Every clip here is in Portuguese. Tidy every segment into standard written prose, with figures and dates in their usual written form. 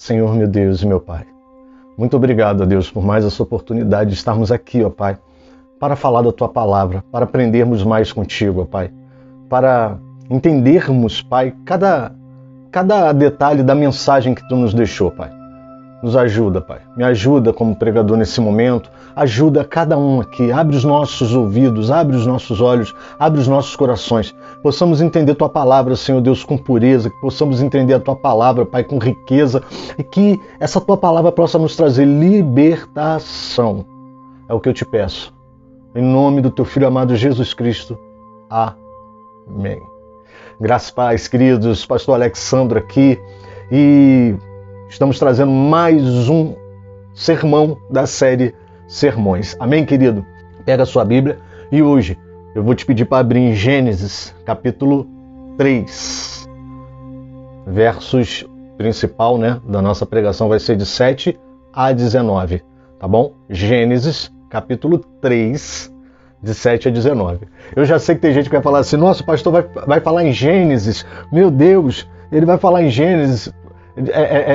Senhor, meu Deus e meu Pai. Muito obrigado, ó Deus, por mais essa oportunidade de estarmos aqui, ó Pai, para falar da Tua palavra, para aprendermos mais contigo, ó Pai, para entendermos, Pai, cada detalhe da mensagem que Tu nos deixou, Pai. Nos ajuda, Pai. Me ajuda como pregador nesse momento. Ajuda cada um aqui. Abre os nossos ouvidos, abre os nossos olhos, abre os nossos corações. Possamos entender Tua palavra, Senhor Deus, com pureza. Que possamos entender a Tua palavra, Pai, com riqueza. E que essa Tua palavra possa nos trazer libertação. É o que eu te peço. Em nome do Teu Filho amado Jesus Cristo. Amém. Graças, paz, queridos. Pastor Alexandre aqui. E estamos trazendo mais um sermão da série Sermões. Amém, querido? Pega a sua Bíblia e hoje eu vou te pedir para abrir em Gênesis, capítulo 3. Versos principal, né, da nossa pregação vai ser de 7 a 19, tá bom? Gênesis, capítulo 3, de 7 a 19. Eu já sei que tem gente que vai falar assim, nossa, o pastor vai falar em Gênesis, meu Deus, ele vai falar em Gênesis.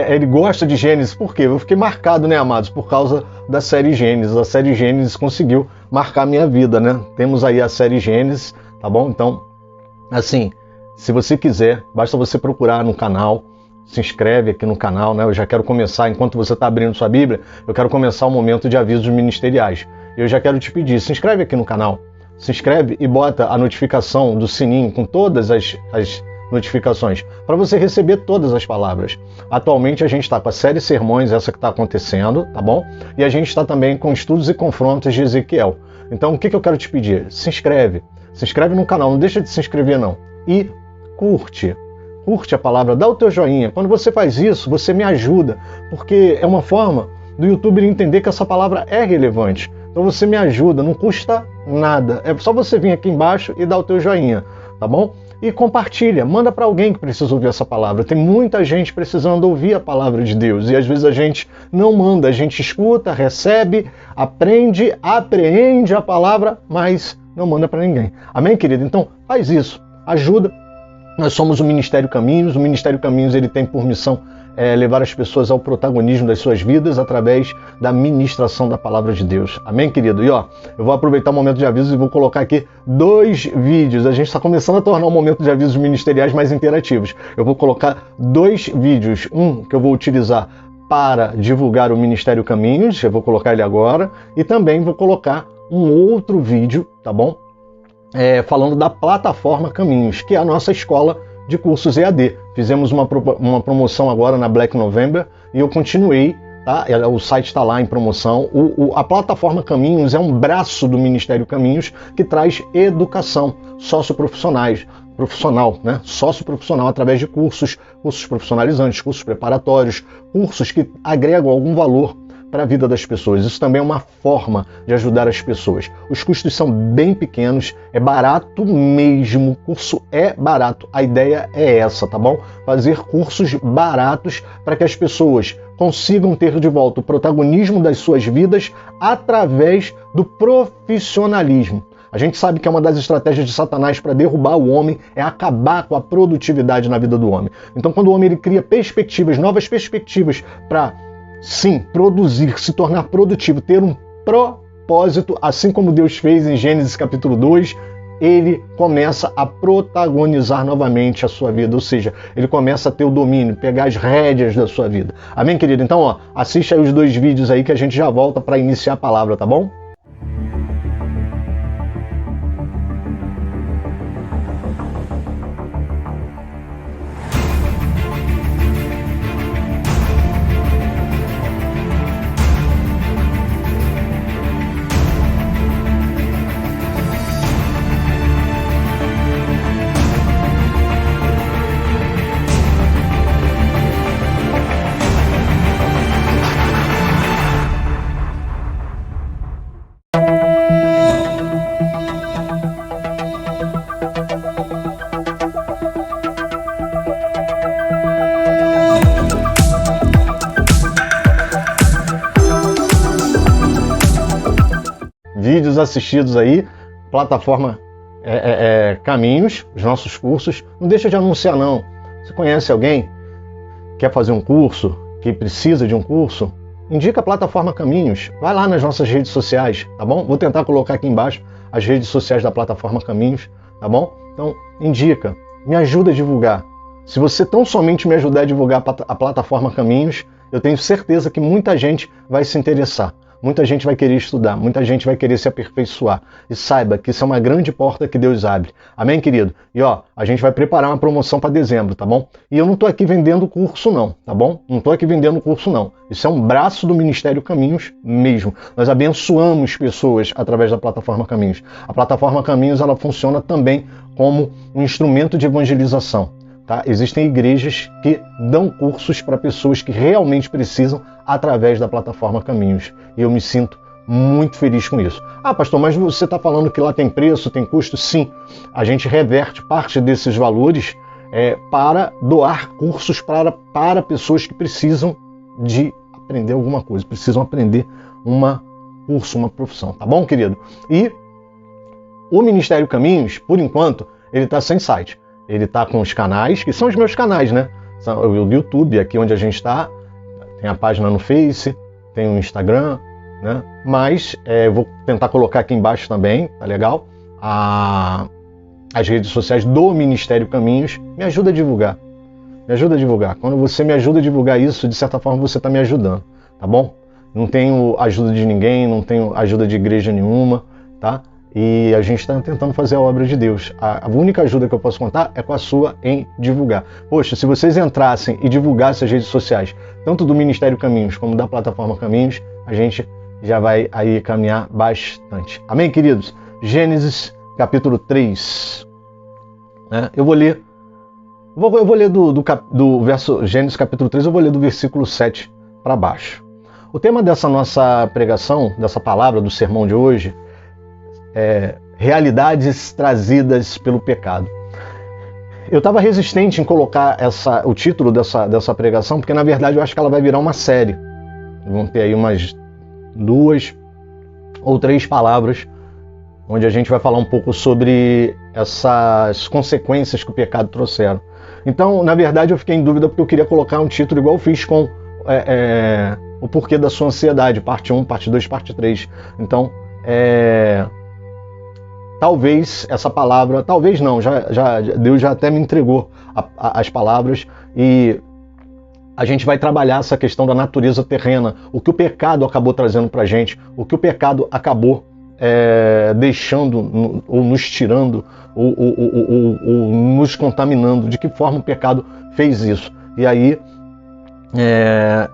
Ele gosta de Gênesis, por quê? Eu fiquei marcado, né, amados, por causa da série Gênesis. A série Gênesis conseguiu marcar minha vida, né? Temos aí a série Gênesis, tá bom? Então, assim, se você quiser, basta você procurar no canal, se inscreve aqui no canal, né? Eu já quero começar, enquanto você está abrindo sua Bíblia, eu quero começar o momento de avisos ministeriais. Eu já quero te pedir, se inscreve aqui no canal, se inscreve e bota a notificação do sininho com todas as notificações, para você receber todas as palavras. Atualmente a gente está com a série Sermões, essa que está acontecendo, tá bom? E a gente está também com estudos e confrontos de Ezequiel. Então o que eu quero te pedir? Se inscreve no canal, não deixa de se inscrever não. E curte a palavra, dá o teu joinha. Quando você faz isso, você me ajuda, porque é uma forma do YouTube entender que essa palavra é relevante. Então você me ajuda, não custa nada. É só você vir aqui embaixo e dar o teu joinha, tá bom? E compartilha, manda para alguém que precisa ouvir essa palavra. Tem muita gente precisando ouvir a palavra de Deus. E às vezes a gente não manda, a gente escuta, recebe, aprende, apreende a palavra, mas não manda para ninguém. Amém, querido? Então faz isso, ajuda. Nós somos o Ministério Caminhos. O Ministério Caminhos ele tem por missão levar as pessoas ao protagonismo das suas vidas através da ministração da palavra de Deus. Amém, querido? E ó, eu vou aproveitar o momento de avisos e vou colocar aqui 2 vídeos. A gente está começando a tornar o momento de avisos ministeriais mais interativos. Eu vou colocar 2 vídeos. Um que eu vou utilizar para divulgar o Ministério Caminhos, eu vou colocar ele agora, e também vou colocar um outro vídeo, tá bom? Falando da plataforma Caminhos, que é a nossa escola de cursos EAD. Fizemos uma promoção agora na Black November e eu continuei, tá? O site está lá em promoção. A plataforma Caminhos é um braço do Ministério Caminhos que traz educação profissional, né? Socioprofissional através de cursos profissionalizantes, cursos preparatórios, cursos que agregam algum valor para a vida das pessoas. Isso também é uma forma de ajudar as pessoas. Os custos são bem pequenos, é barato mesmo, o curso é barato. A ideia é essa, tá bom? Fazer cursos baratos para que as pessoas consigam ter de volta o protagonismo das suas vidas através do profissionalismo. A gente sabe que é uma das estratégias de Satanás para derrubar o homem é acabar com a produtividade na vida do homem. Então, quando o homem ele cria perspectivas, novas perspectivas para sim, produzir, se tornar produtivo, ter um propósito, assim como Deus fez em Gênesis capítulo 2, ele começa a protagonizar novamente a sua vida, ou seja, ele começa a ter o domínio, pegar as rédeas da sua vida. Amém, querido? Então, ó, assiste aí os 2 vídeos aí que a gente já volta para iniciar a palavra, tá bom? Vídeos assistidos aí, plataforma Caminhos, os nossos cursos. Não deixa de anunciar não. Você conhece alguém? Quer fazer um curso? que precisa de um curso, indica a plataforma Caminhos. Vai lá nas nossas redes sociais, tá bom? Vou tentar colocar aqui embaixo as redes sociais da plataforma Caminhos, tá bom? Então, indica, me ajuda a divulgar. Se você tão somente me ajudar a divulgar a plataforma Caminhos, eu tenho certeza que muita gente vai se interessar. Muita gente vai querer estudar, muita gente vai querer se aperfeiçoar. E saiba que isso é uma grande porta que Deus abre. Amém, querido? E a gente vai preparar uma promoção para dezembro, tá bom? E eu não estou aqui vendendo curso não, tá bom? Não estou aqui vendendo curso não. Isso é um braço do Ministério Caminhos mesmo. Nós abençoamos pessoas através da plataforma Caminhos. A plataforma Caminhos, ela funciona também como um instrumento de evangelização. Tá? Existem igrejas que dão cursos para pessoas que realmente precisam através da plataforma Caminhos. E eu me sinto muito feliz com isso. Ah, pastor, mas você está falando que lá tem preço, tem custo? Sim. A gente reverte parte desses valores para doar cursos para pessoas que precisam de aprender alguma coisa, precisam aprender um curso, uma profissão. Tá bom, querido? E o Ministério Caminhos, por enquanto, ele está sem site. Ele está com os canais, que são os meus canais, né? São o YouTube, aqui onde a gente está, tem a página no Face, tem o Instagram, né? Mas vou tentar colocar aqui embaixo também, tá legal? As redes sociais do Ministério Caminhos. Me ajuda a divulgar. Me ajuda a divulgar. Quando você me ajuda a divulgar isso, de certa forma você está me ajudando, tá bom? Não tenho ajuda de ninguém, não tenho ajuda de igreja nenhuma, tá? E a gente está tentando fazer a obra de Deus. A única ajuda que eu posso contar é com a sua em divulgar. Poxa, se vocês entrassem e divulgassem as redes sociais, tanto do Ministério Caminhos como da plataforma Caminhos, a gente já vai aí caminhar bastante. Amém, queridos? Gênesis capítulo 3. Eu vou ler do verso Gênesis capítulo 3, eu vou ler do versículo 7 para baixo. O tema dessa nossa pregação, dessa palavra, do sermão de hoje, realidades trazidas pelo pecado. Eu estava resistente em colocar o título dessa pregação, porque na verdade eu acho que ela vai virar uma série. Vão ter aí umas 2 ou 3 palavras, onde a gente vai falar um pouco sobre essas consequências que o pecado trouxeram. Então, na verdade, eu fiquei em dúvida porque eu queria colocar um título igual eu fiz com o porquê da sua ansiedade, parte 1, parte 2, parte 3. Então, talvez essa palavra, talvez não, Deus já até me entregou as palavras e a gente vai trabalhar essa questão da natureza terrena, o que o pecado acabou trazendo para a gente, o que o pecado acabou deixando ou nos tirando ou nos contaminando, de que forma o pecado fez isso. E aí,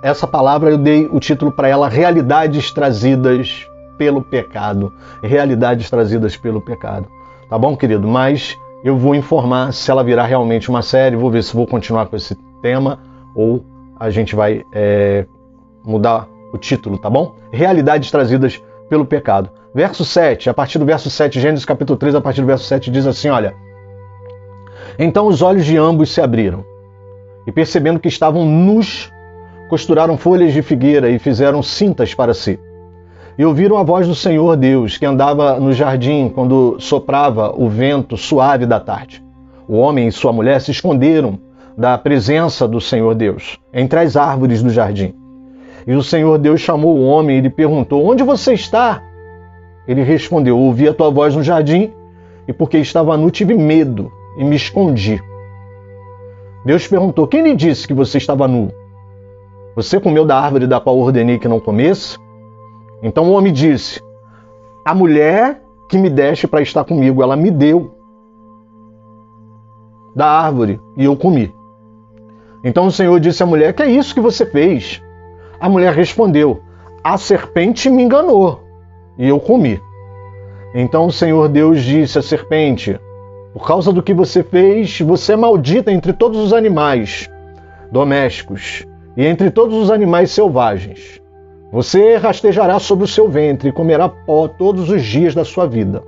essa palavra eu dei o título para ela, Realidades Trazidas pelo Pecado. Realidades trazidas pelo pecado. Tá bom, querido? Mas eu vou informar se ela virar realmente uma série, vou ver se vou continuar com esse tema ou a gente vai mudar o título, tá bom? Realidades trazidas pelo pecado. Verso 7, a partir do verso 7, Gênesis capítulo 3, a partir do verso 7, diz assim, olha: Então os olhos de ambos se abriram, e percebendo que estavam nus, costuraram folhas de figueira e fizeram cintas para si. E ouviram a voz do Senhor Deus, que andava no jardim quando soprava o vento suave da tarde. O homem e sua mulher se esconderam da presença do Senhor Deus, entre as árvores do jardim. E o Senhor Deus chamou o homem e lhe perguntou: Onde você está? Ele respondeu: Ouvi a tua voz no jardim, e porque estava nu tive medo e me escondi. Deus perguntou: Quem lhe disse que você estava nu? Você comeu da árvore da qual ordenei que não comesse? Então o homem disse: A mulher que me deste para estar comigo, ela me deu da árvore e eu comi. Então o Senhor disse à mulher: Que é isso que você fez? A mulher respondeu: A serpente me enganou e eu comi. Então o Senhor Deus disse à serpente: Por causa do que você fez, você é maldita entre todos os animais domésticos e entre todos os animais selvagens. Você rastejará sobre o seu ventre e comerá pó todos os dias da sua vida.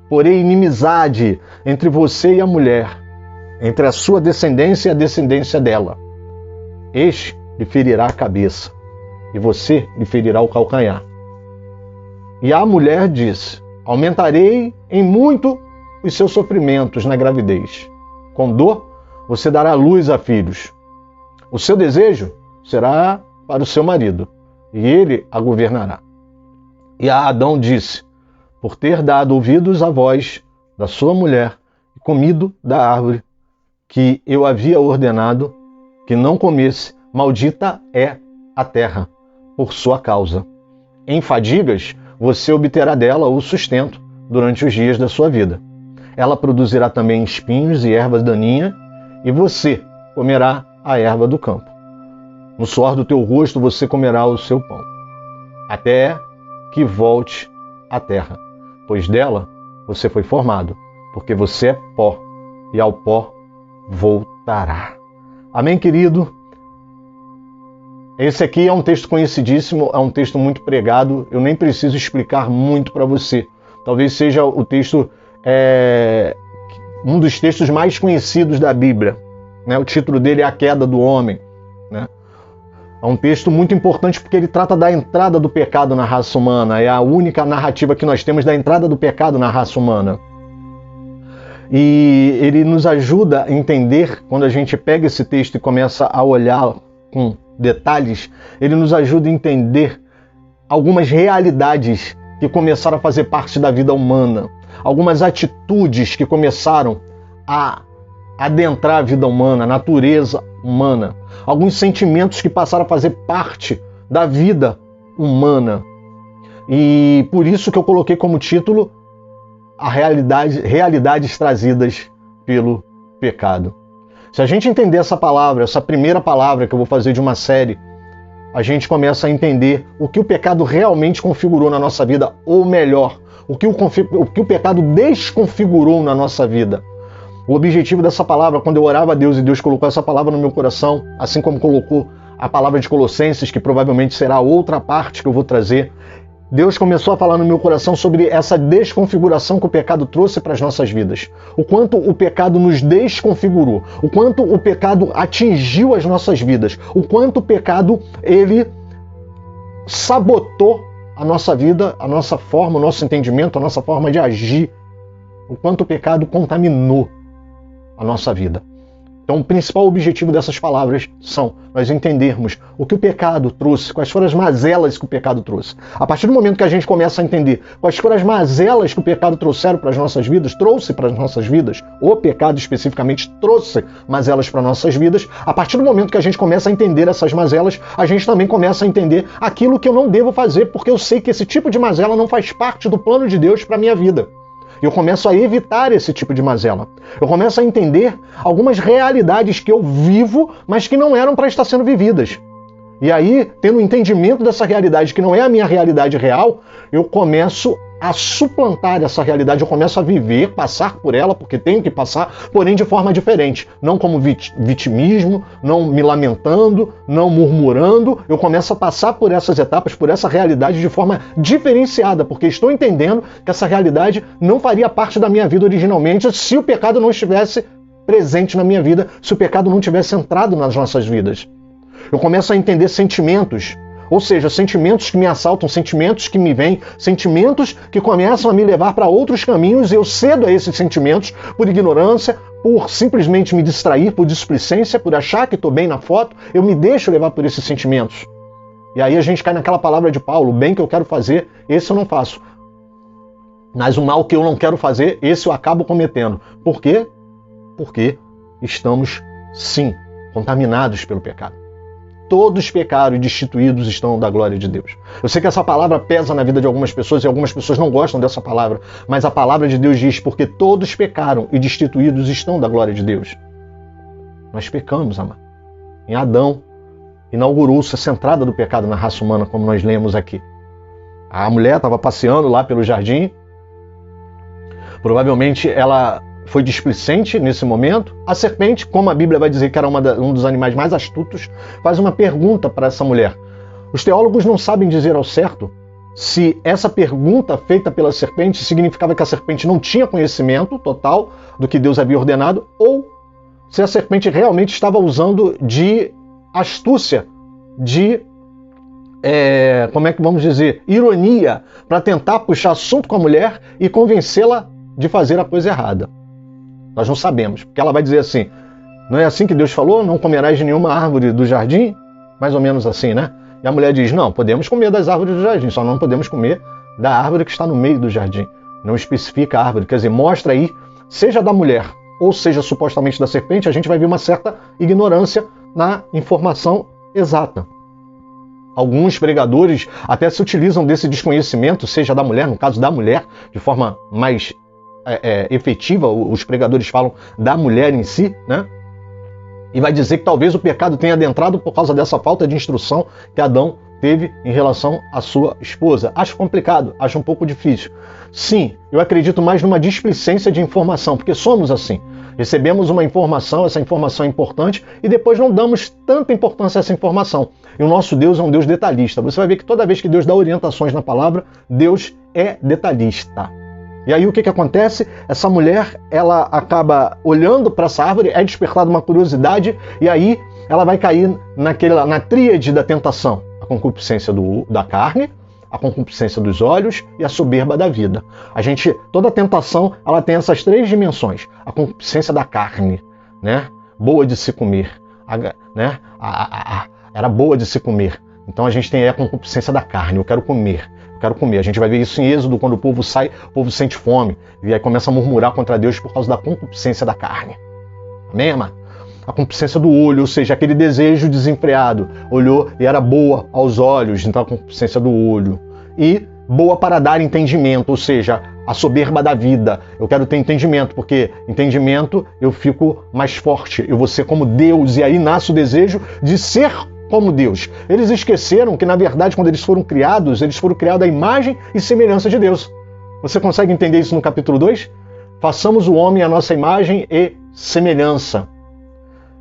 Porém, inimizade entre você e a mulher, entre a sua descendência e a descendência dela. Este lhe ferirá a cabeça, e você lhe ferirá o calcanhar. E a mulher disse: Aumentarei em muito os seus sofrimentos na gravidez. Com dor, você dará luz a filhos. O seu desejo será para o seu marido, e ele a governará. E a Adão disse: por ter dado ouvidos à voz da sua mulher e comido da árvore que eu havia ordenado que não comesse, maldita é a terra por sua causa. Em fadigas você obterá dela o sustento durante os dias da sua vida. Ela produzirá também espinhos e ervas daninhas, e você comerá a erva do campo. No suor do teu rosto você comerá o seu pão, até que volte à terra, pois dela você foi formado, porque você é pó, e ao pó voltará. Amém, querido? Esse aqui é um texto conhecidíssimo, é um texto muito pregado, eu nem preciso explicar muito para você. Talvez seja o texto, um dos textos mais conhecidos da Bíblia. Né? O título dele é A Queda do Homem. Né? É um texto muito importante porque ele trata da entrada do pecado na raça humana. É a única narrativa que nós temos da entrada do pecado na raça humana. E ele nos ajuda a entender, quando a gente pega esse texto e começa a olhar com detalhes, ele nos ajuda a entender algumas realidades que começaram a fazer parte da vida humana, algumas atitudes que começaram a adentrar a vida humana, a natureza humana, alguns sentimentos que passaram a fazer parte da vida humana. E por isso que eu coloquei como título realidades trazidas pelo pecado. Se a gente entender essa palavra, essa primeira palavra que eu vou fazer de uma série, a gente começa a entender o que o pecado realmente configurou na nossa vida, ou melhor, o que o pecado desconfigurou na nossa vida. O objetivo dessa palavra, quando eu orava a Deus e Deus colocou essa palavra no meu coração, assim como colocou a palavra de Colossenses, que provavelmente será outra parte que eu vou trazer, Deus começou a falar no meu coração sobre essa desconfiguração que o pecado trouxe para as nossas vidas. O quanto o pecado nos desconfigurou, o quanto o pecado atingiu as nossas vidas, o quanto o pecado, ele sabotou a nossa vida, a nossa forma, o nosso entendimento, a nossa forma de agir, o quanto o pecado contaminou a nossa vida. Então, o principal objetivo dessas palavras são nós entendermos o que o pecado trouxe, quais foram as mazelas que o pecado trouxe. A partir do momento que a gente começa a entender quais foram as mazelas que o pecado trouxe para as nossas vidas, o pecado especificamente trouxe mazelas para as nossas vidas, a partir do momento que a gente começa a entender essas mazelas, a gente também começa a entender aquilo que eu não devo fazer, porque eu sei que esse tipo de mazela não faz parte do plano de Deus para a minha vida. Eu começo a evitar esse tipo de mazela. Eu começo a entender algumas realidades que eu vivo, mas que não eram para estar sendo vividas. E aí, tendo o entendimento dessa realidade, que não é a minha realidade real, eu começo a suplantar essa realidade, eu começo a viver, passar por ela, porque tenho que passar, porém de forma diferente. Não como vitimismo, não me lamentando, não murmurando. Eu começo a passar por essas etapas, por essa realidade de forma diferenciada, porque estou entendendo que essa realidade não faria parte da minha vida originalmente se o pecado não estivesse presente na minha vida, se o pecado não tivesse entrado nas nossas vidas. Eu começo a entender sentimentos, ou seja, sentimentos que me assaltam, sentimentos que me vêm, sentimentos que começam a me levar para outros caminhos e eu cedo a esses sentimentos por ignorância, por simplesmente me distrair, por displicência, por achar que estou bem na foto, eu me deixo levar por esses sentimentos. E aí a gente cai naquela palavra de Paulo, o bem que eu quero fazer, esse eu não faço. Mas o mal que eu não quero fazer, esse eu acabo cometendo. Por quê? Porque estamos, sim, contaminados pelo pecado. Todos pecaram e destituídos estão da glória de Deus. Eu sei que essa palavra pesa na vida de algumas pessoas e algumas pessoas não gostam dessa palavra, mas a palavra de Deus diz, porque todos pecaram e destituídos estão da glória de Deus. Nós pecamos, amado. Em Adão, inaugurou-se essa entrada do pecado na raça humana, como nós lemos aqui. A mulher estava passeando lá pelo jardim, provavelmente ela foi displicente nesse momento. A serpente, como a Bíblia vai dizer que era um dos animais mais astutos, faz uma pergunta para essa mulher. Os teólogos não sabem dizer ao certo se essa pergunta feita pela serpente significava que a serpente não tinha conhecimento total do que Deus havia ordenado, ou se a serpente realmente estava usando de astúcia, de, como é que vamos dizer, ironia, para tentar puxar assunto com a mulher e convencê-la de fazer a coisa errada. Nós não sabemos, porque ela vai dizer assim, não é assim que Deus falou? Não comerás de nenhuma árvore do jardim? Mais ou menos assim, né? E a mulher diz, não, podemos comer das árvores do jardim, só não podemos comer da árvore que está no meio do jardim. Não especifica a árvore, quer dizer, mostra aí, seja da mulher ou seja supostamente da serpente, a gente vai ver uma certa ignorância na informação exata. Alguns pregadores até se utilizam desse desconhecimento, seja da mulher, no caso da mulher, de forma mais efetiva, os pregadores falam da mulher em si, né? E vai dizer que talvez o pecado tenha adentrado por causa dessa falta de instrução que Adão teve em relação à sua esposa. Acho complicado, acho um pouco difícil. Sim, eu acredito mais numa displicência de informação, porque somos assim. Recebemos uma informação, essa informação é importante, e depois não damos tanta importância a essa informação. E o nosso Deus é um Deus detalhista. Você vai ver que toda vez que Deus dá orientações na palavra, Deus é detalhista. E aí o que acontece? Essa mulher, ela acaba olhando para essa árvore, é despertada uma curiosidade, e aí ela vai cair na tríade da tentação. A concupiscência da carne, a concupiscência dos olhos e a soberba da vida. Toda tentação, ela tem essas três dimensões. A concupiscência da carne, né? Boa de se comer, né? Era boa de se comer. Então a gente tem aí a concupiscência da carne, eu quero comer. A gente vai ver isso em Êxodo, quando o povo sai, o povo sente fome, e aí começa a murmurar contra Deus por causa da concupiscência da carne. Amém, amado? A concupiscência do olho, ou seja, aquele desejo desenfreado. Olhou e era boa aos olhos, então a concupiscência do olho. E boa para dar entendimento, ou seja, a soberba da vida. Eu quero ter entendimento, porque entendimento eu fico mais forte, eu vou ser como Deus, e aí nasce o desejo de ser como Deus. Eles esqueceram que, na verdade, quando eles foram criados à imagem e semelhança de Deus. Você consegue entender isso no capítulo 2? Façamos o homem à nossa imagem e semelhança.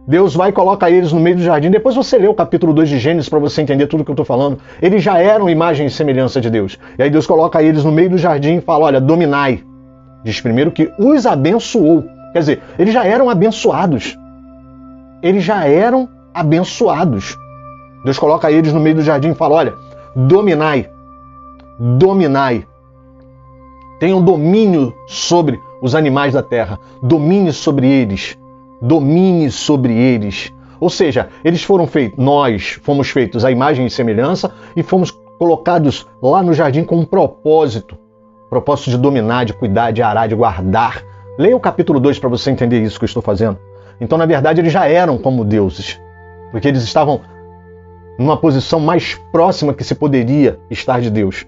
Deus vai e coloca eles no meio do jardim. Depois você lê o capítulo 2 de Gênesis para você entender tudo que eu estou falando. Eles já eram imagem e semelhança de Deus. E aí Deus coloca eles no meio do jardim e fala, olha, dominai. Diz primeiro que os abençoou. Quer dizer, eles já eram abençoados. Eles já eram abençoados. Deus coloca eles no meio do jardim e fala, olha, dominai. Dominai. Tenham domínio sobre os animais da terra. Domine sobre eles. Domine sobre eles. Ou seja, eles foram feitos, nós fomos feitos à imagem e semelhança e fomos colocados lá no jardim com um propósito. Propósito de dominar, de cuidar, de arar, de guardar. Leia o capítulo 2 para você entender isso que eu estou fazendo. Então, na verdade, eles já eram como deuses. Porque eles estavam numa posição mais próxima que se poderia estar de Deus.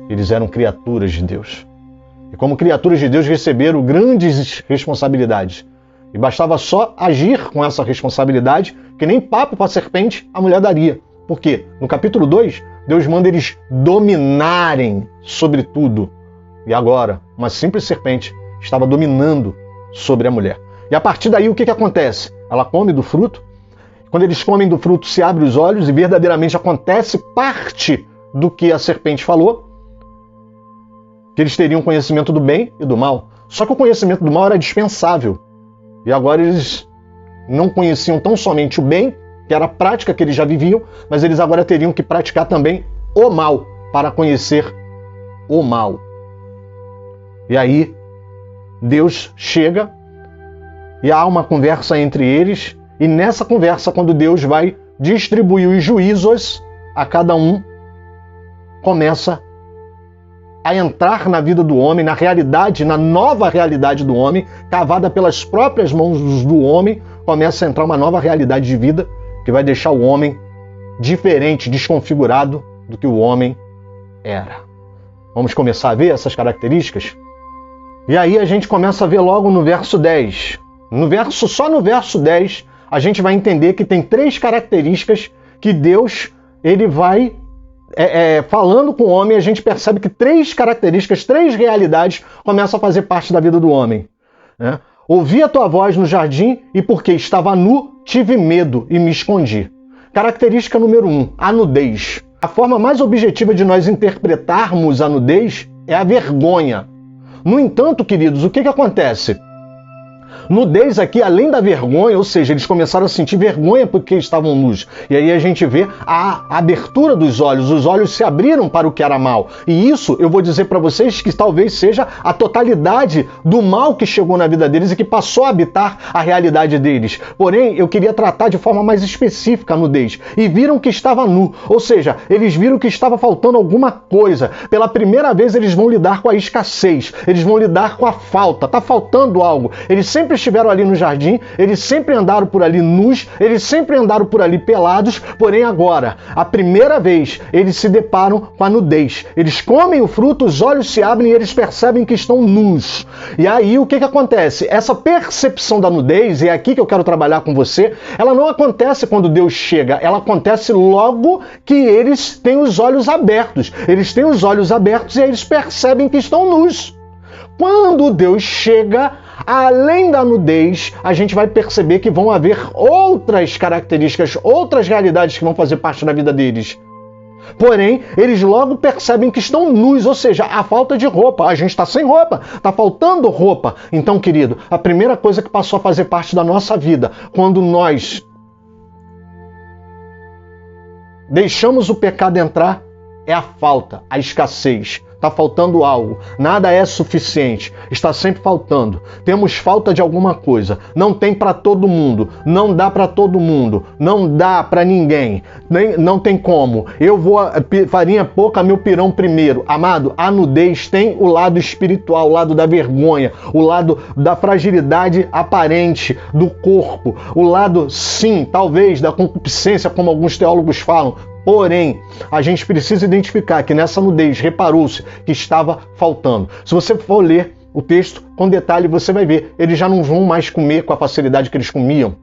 Eles eram criaturas de Deus. E como criaturas de Deus receberam grandes responsabilidades. E bastava só agir com essa responsabilidade, que nem papo para a serpente a mulher daria. Por quê? No capítulo 2, Deus manda eles dominarem sobre tudo. E agora, uma simples serpente estava dominando sobre a mulher. E a partir daí, o que acontece? Ela come do fruto. Quando eles comem do fruto, se abrem os olhos e verdadeiramente acontece parte do que a serpente falou, que eles teriam conhecimento do bem e do mal. Só que o conhecimento do mal era dispensável. E agora eles não conheciam tão somente o bem, que era a prática que eles já viviam, mas eles agora teriam que praticar também o mal, para conhecer o mal. E aí, Deus chega e há uma conversa entre eles, e nessa conversa, quando Deus vai distribuir os juízos a cada um, começa a entrar na vida do homem, na realidade, na nova realidade do homem, cavada pelas próprias mãos do homem, começa a entrar uma nova realidade de vida que vai deixar o homem diferente, desconfigurado do que o homem era. Vamos começar a ver essas características? E aí a gente começa a ver logo no verso 10. Só no verso 10, a gente vai entender que tem três características que Deus ele vai falando com o homem, a gente percebe que três características, três realidades começam a fazer parte da vida do homem. Né? Ouvi a tua voz no jardim e porque estava nu, tive medo e me escondi. Característica número 1, a nudez. A forma mais objetiva de nós interpretarmos a nudez é a vergonha. No entanto, queridos, o que acontece? Nudez aqui, além da vergonha, ou seja, eles começaram a sentir vergonha porque estavam nus. E aí a gente vê a abertura dos olhos, os olhos se abriram para o que era mal. E isso, eu vou dizer para vocês que talvez seja a totalidade do mal que chegou na vida deles e que passou a habitar a realidade deles. Porém, eu queria tratar de forma mais específica a nudez. E viram que estava nu, ou seja, eles viram que estava faltando alguma coisa. Pela primeira vez eles vão lidar com a escassez, eles vão lidar com a falta, está faltando algo. Eles sempre estiveram ali no jardim, eles sempre andaram por ali nus, eles sempre andaram por ali pelados, porém agora, a primeira vez, eles se deparam com a nudez. Eles comem o fruto, os olhos se abrem e eles percebem que estão nus. E aí o que acontece? Essa percepção da nudez, e é aqui que eu quero trabalhar com você, ela não acontece quando Deus chega, ela acontece logo que eles têm os olhos abertos. Eles têm os olhos abertos e aí eles percebem que estão nus. Quando Deus chega, além da nudez, a gente vai perceber que vão haver outras características, outras realidades que vão fazer parte da vida deles. Porém, eles logo percebem que estão nus, ou seja, a falta de roupa. A gente está sem roupa, está faltando roupa. Então, querido, a primeira coisa que passou a fazer parte da nossa vida, quando nós deixamos o pecado entrar, é a falta, a escassez. Está faltando algo, nada é suficiente, está sempre faltando. Temos falta de alguma coisa, não tem para todo mundo, não dá para todo mundo, não dá para ninguém, não tem como. Eu vou, farinha pouca, meu pirão primeiro. Amado, a nudez tem o lado espiritual, o lado da vergonha, o lado da fragilidade aparente do corpo, o lado, sim, talvez, da concupiscência, como alguns teólogos falam. Porém, a gente precisa identificar que nessa nudez reparou-se que estava faltando. Se você for ler o texto com detalhe, você vai ver, eles já não vão mais comer com a facilidade que eles comiam.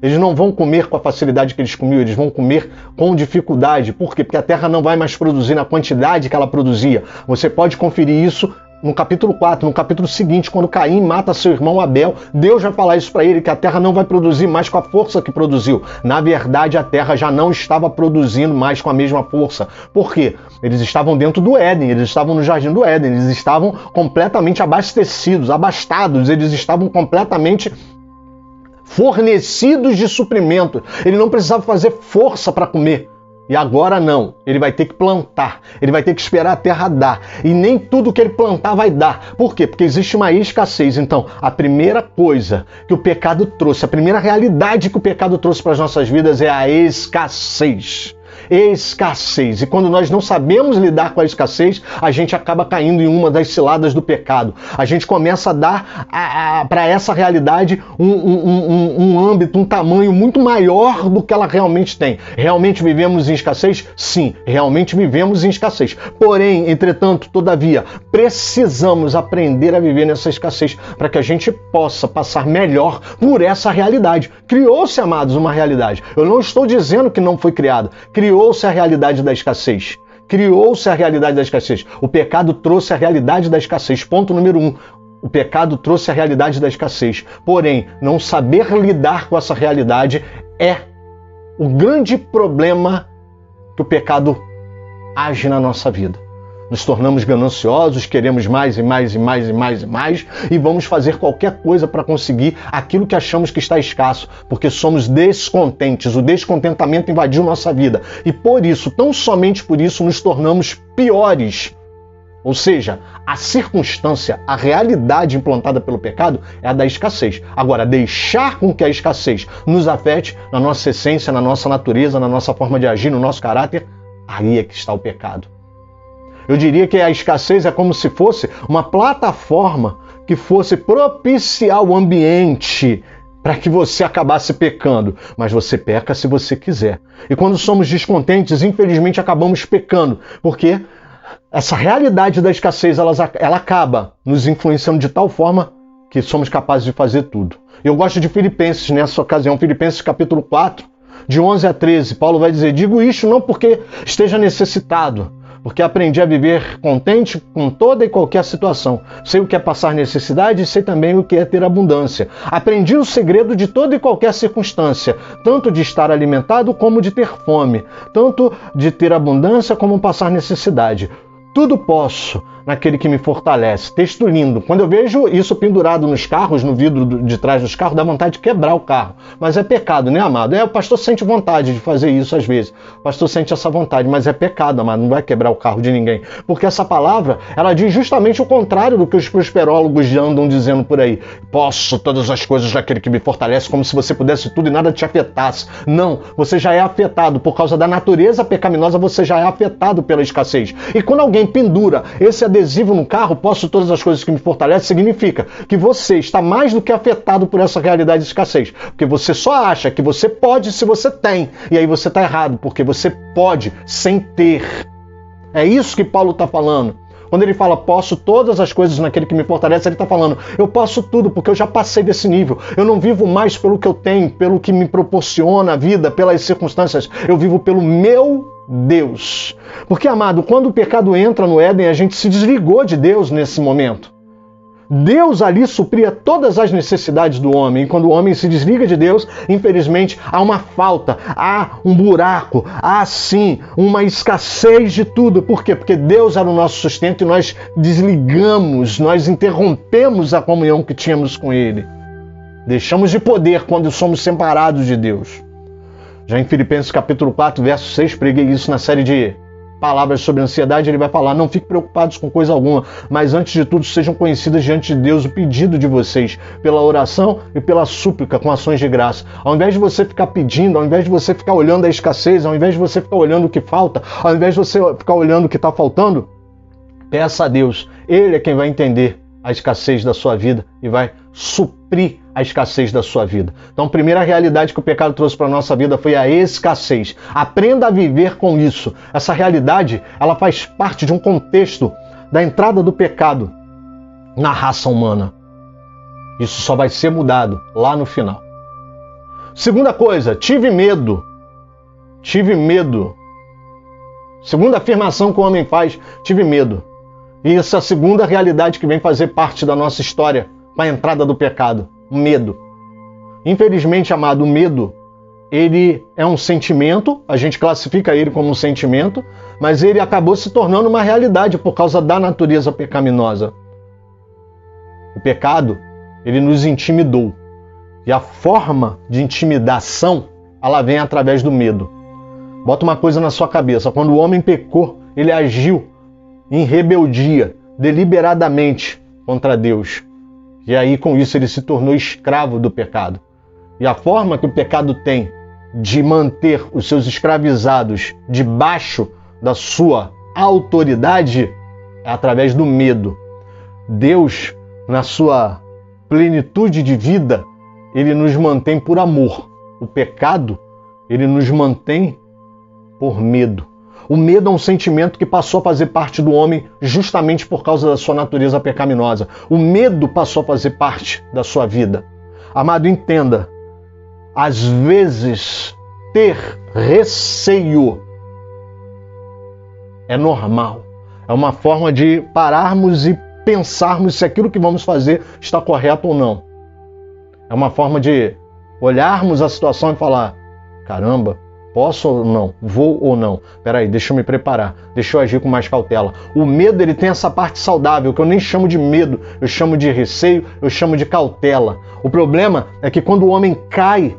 Eles não vão comer com a facilidade que eles comiam, eles vão comer com dificuldade. Por quê? Porque a terra não vai mais produzir na quantidade que ela produzia. Você pode conferir isso no capítulo 4, no capítulo seguinte, quando Caim mata seu irmão Abel, Deus vai falar isso para ele, que a terra não vai produzir mais com a força que produziu. Na verdade, a terra já não estava produzindo mais com a mesma força. Por quê? Eles estavam dentro do Éden, eles estavam no jardim do Éden, eles estavam completamente abastecidos, abastados, eles estavam completamente fornecidos de suprimento. Ele não precisava fazer força para comer. E agora não, ele vai ter que plantar, ele vai ter que esperar a terra dar. E nem tudo que ele plantar vai dar. Por quê? Porque existe uma escassez. Então, a primeira coisa que o pecado trouxe, a primeira realidade que o pecado trouxe para as nossas vidas é a escassez. Escassez. E quando nós não sabemos lidar com a escassez, a gente acaba caindo em uma das ciladas do pecado. A gente começa a dar para essa realidade um âmbito, um tamanho muito maior do que ela realmente tem. Realmente vivemos em escassez? Sim, realmente vivemos em escassez. Porém, entretanto, todavia, precisamos aprender a viver nessa escassez para que a gente possa passar melhor por essa realidade. Criou-se, amados, uma realidade. Eu não estou dizendo que não foi criada. Criou-se a realidade da escassez. Criou-se a realidade da escassez. O pecado trouxe a realidade da escassez. Ponto número 1. O pecado trouxe a realidade da escassez. Porém, não saber lidar com essa realidade é o grande problema que o pecado age na nossa vida. Nos tornamos gananciosos, queremos mais e mais e mais e mais e mais e vamos fazer qualquer coisa para conseguir aquilo que achamos que está escasso, porque somos descontentes. O descontentamento invadiu nossa vida e por isso, tão somente por isso, nos tornamos piores. Ou seja, a circunstância, a realidade implantada pelo pecado é a da escassez. Agora, deixar com que a escassez nos afete na nossa essência, na nossa natureza, na nossa forma de agir, no nosso caráter, aí é que está o pecado. Eu diria que a escassez é como se fosse uma plataforma que fosse propiciar o ambiente para que você acabasse pecando. Mas você peca se você quiser. E quando somos descontentes, infelizmente acabamos pecando. Porque essa realidade da escassez ela acaba nos influenciando de tal forma que somos capazes de fazer tudo. Eu gosto de Filipenses nessa ocasião. Filipenses capítulo 4, de 11 a 13. Paulo vai dizer, digo isto não porque esteja necessitado, porque aprendi a viver contente com toda e qualquer situação. Sei o que é passar necessidade e sei também o que é ter abundância. Aprendi o segredo de toda e qualquer circunstância, tanto de estar alimentado como de ter fome, tanto de ter abundância como passar necessidade. Tudo posso naquele que me fortalece. Texto lindo. Quando eu vejo isso pendurado nos carros, no vidro de trás dos carros, dá vontade de quebrar o carro. Mas é pecado, né, amado? O pastor sente vontade de fazer isso às vezes. O pastor sente essa vontade, mas é pecado, amado. Não vai quebrar o carro de ninguém. Porque essa palavra, ela diz justamente o contrário do que os prosperólogos andam dizendo por aí. Posso todas as coisas daquele que me fortalece, como se você pudesse tudo e nada te afetasse. Não, você já é afetado. Por causa da natureza pecaminosa, você já é afetado pela escassez. E quando alguém pendura esse adesivo no carro, posso todas as coisas que me fortalecem, significa que você está mais do que afetado por essa realidade de escassez. Porque você só acha que você pode se você tem. E aí você está errado, porque você pode sem ter. É isso que Paulo está falando. Quando ele fala, posso todas as coisas naquele que me fortalece, ele está falando, eu posso tudo, porque eu já passei desse nível. Eu não vivo mais pelo que eu tenho, pelo que me proporciona a vida, pelas circunstâncias. Eu vivo pelo meu Deus. Porque, amado, quando o pecado entra no Éden, a gente se desligou de Deus nesse momento. Deus ali supria todas as necessidades do homem. E quando o homem se desliga de Deus, infelizmente, há uma falta, há um buraco, há sim uma escassez de tudo. Por quê? Porque Deus era o nosso sustento e nós desligamos, nós interrompemos a comunhão que tínhamos com Ele. Deixamos de poder quando somos separados de Deus. Já em Filipenses capítulo 4, verso 6, preguei isso na série de palavras sobre ansiedade, ele vai falar, não fiquem preocupados com coisa alguma, mas antes de tudo sejam conhecidas diante de Deus o pedido de vocês, pela oração e pela súplica, com ações de graça. Ao invés de você ficar pedindo, ao invés de você ficar olhando a escassez, ao invés de você ficar olhando o que falta, ao invés de você ficar olhando o que está faltando, peça a Deus. Ele é quem vai entender a escassez da sua vida e vai suprir a escassez da sua vida. Então, a primeira realidade que o pecado trouxe para a nossa vida foi a escassez. Aprenda a viver com isso. Essa realidade, ela faz parte de um contexto da entrada do pecado na raça humana. Isso só vai ser mudado lá no final. Segunda coisa, tive medo. Tive medo. Segunda afirmação que o homem faz, tive medo. E essa segunda realidade que vem fazer parte da nossa história com a entrada do pecado, o medo. Infelizmente, amado, o medo, ele é um sentimento, a gente classifica ele como um sentimento, mas ele acabou se tornando uma realidade por causa da natureza pecaminosa. O pecado, ele nos intimidou. E a forma de intimidação, ela vem através do medo. Bota uma coisa na sua cabeça, quando o homem pecou, ele agiu em rebeldia, deliberadamente contra Deus. E aí, com isso, ele se tornou escravo do pecado. E a forma que o pecado tem de manter os seus escravizados debaixo da sua autoridade é através do medo. Deus, na sua plenitude de vida, ele nos mantém por amor. O pecado, ele nos mantém por medo. O medo é um sentimento que passou a fazer parte do homem justamente por causa da sua natureza pecaminosa. O medo passou a fazer parte da sua vida. Amado, entenda, às vezes ter receio é normal. É uma forma de pararmos e pensarmos se aquilo que vamos fazer está correto ou não. É uma forma de olharmos a situação e falar, caramba, posso ou não? Vou ou não? Peraí, deixa eu me preparar. Deixa eu agir com mais cautela. O medo, ele tem essa parte saudável, que eu nem chamo de medo, eu chamo de receio, eu chamo de cautela. O problema é que quando o homem cai,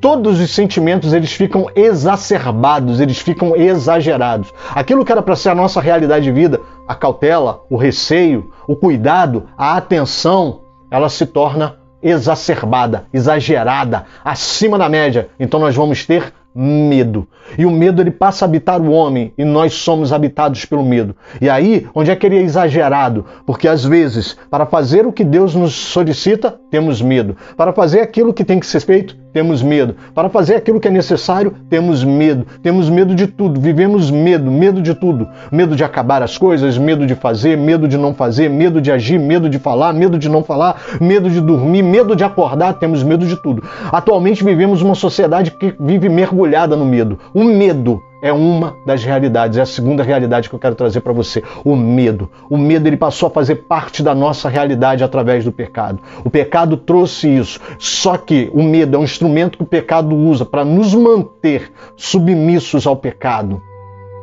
todos os sentimentos, eles ficam exacerbados, eles ficam exagerados. Aquilo que era para ser a nossa realidade de vida, a cautela, o receio, o cuidado, a atenção, ela se torna exacerbada, exagerada, acima da média. Então nós vamos ter medo. E o medo, ele passa a habitar o homem e nós somos habitados pelo medo. E aí, onde é que ele é exagerado? Porque às vezes, para fazer o que Deus nos solicita, temos medo. Para fazer aquilo que tem que ser feito, temos medo. Para fazer aquilo que é necessário, temos medo. Temos medo de tudo, vivemos medo de tudo. Medo de acabar as coisas, medo de fazer, medo de não fazer, medo de agir, medo de falar, medo de não falar, medo de dormir, medo de acordar, temos medo de tudo. Atualmente vivemos uma sociedade que vive mergulhada no medo. O medo é uma das realidades, é a segunda realidade que eu quero trazer para você. O medo. O medo, ele passou a fazer parte da nossa realidade através do pecado. O pecado trouxe isso. Só que o medo é um instrumento que o pecado usa para nos manter submissos ao pecado.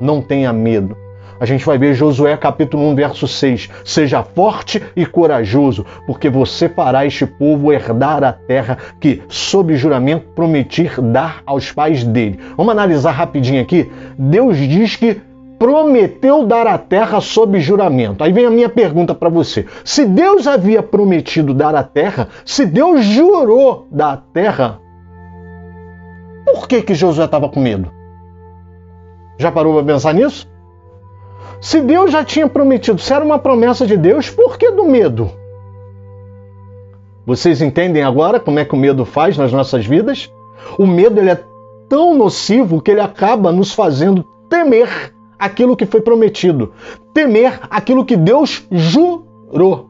Não tenha medo. A gente vai ver Josué capítulo 1, verso 6. Seja forte e corajoso, porque você fará este povo herdar a terra que, sob juramento, prometi dar aos pais dele. Vamos analisar rapidinho aqui. Deus diz que prometeu dar a terra sob juramento. Aí vem a minha pergunta para você. Se Deus havia prometido dar a terra, se Deus jurou dar a terra, por que Josué estava com medo? Já parou para pensar nisso? Se Deus já tinha prometido, se era uma promessa de Deus, por que do medo? Vocês entendem agora como é que o medo faz nas nossas vidas? O medo ele é tão nocivo que ele acaba nos fazendo temer aquilo que foi prometido, temer aquilo que Deus jurou.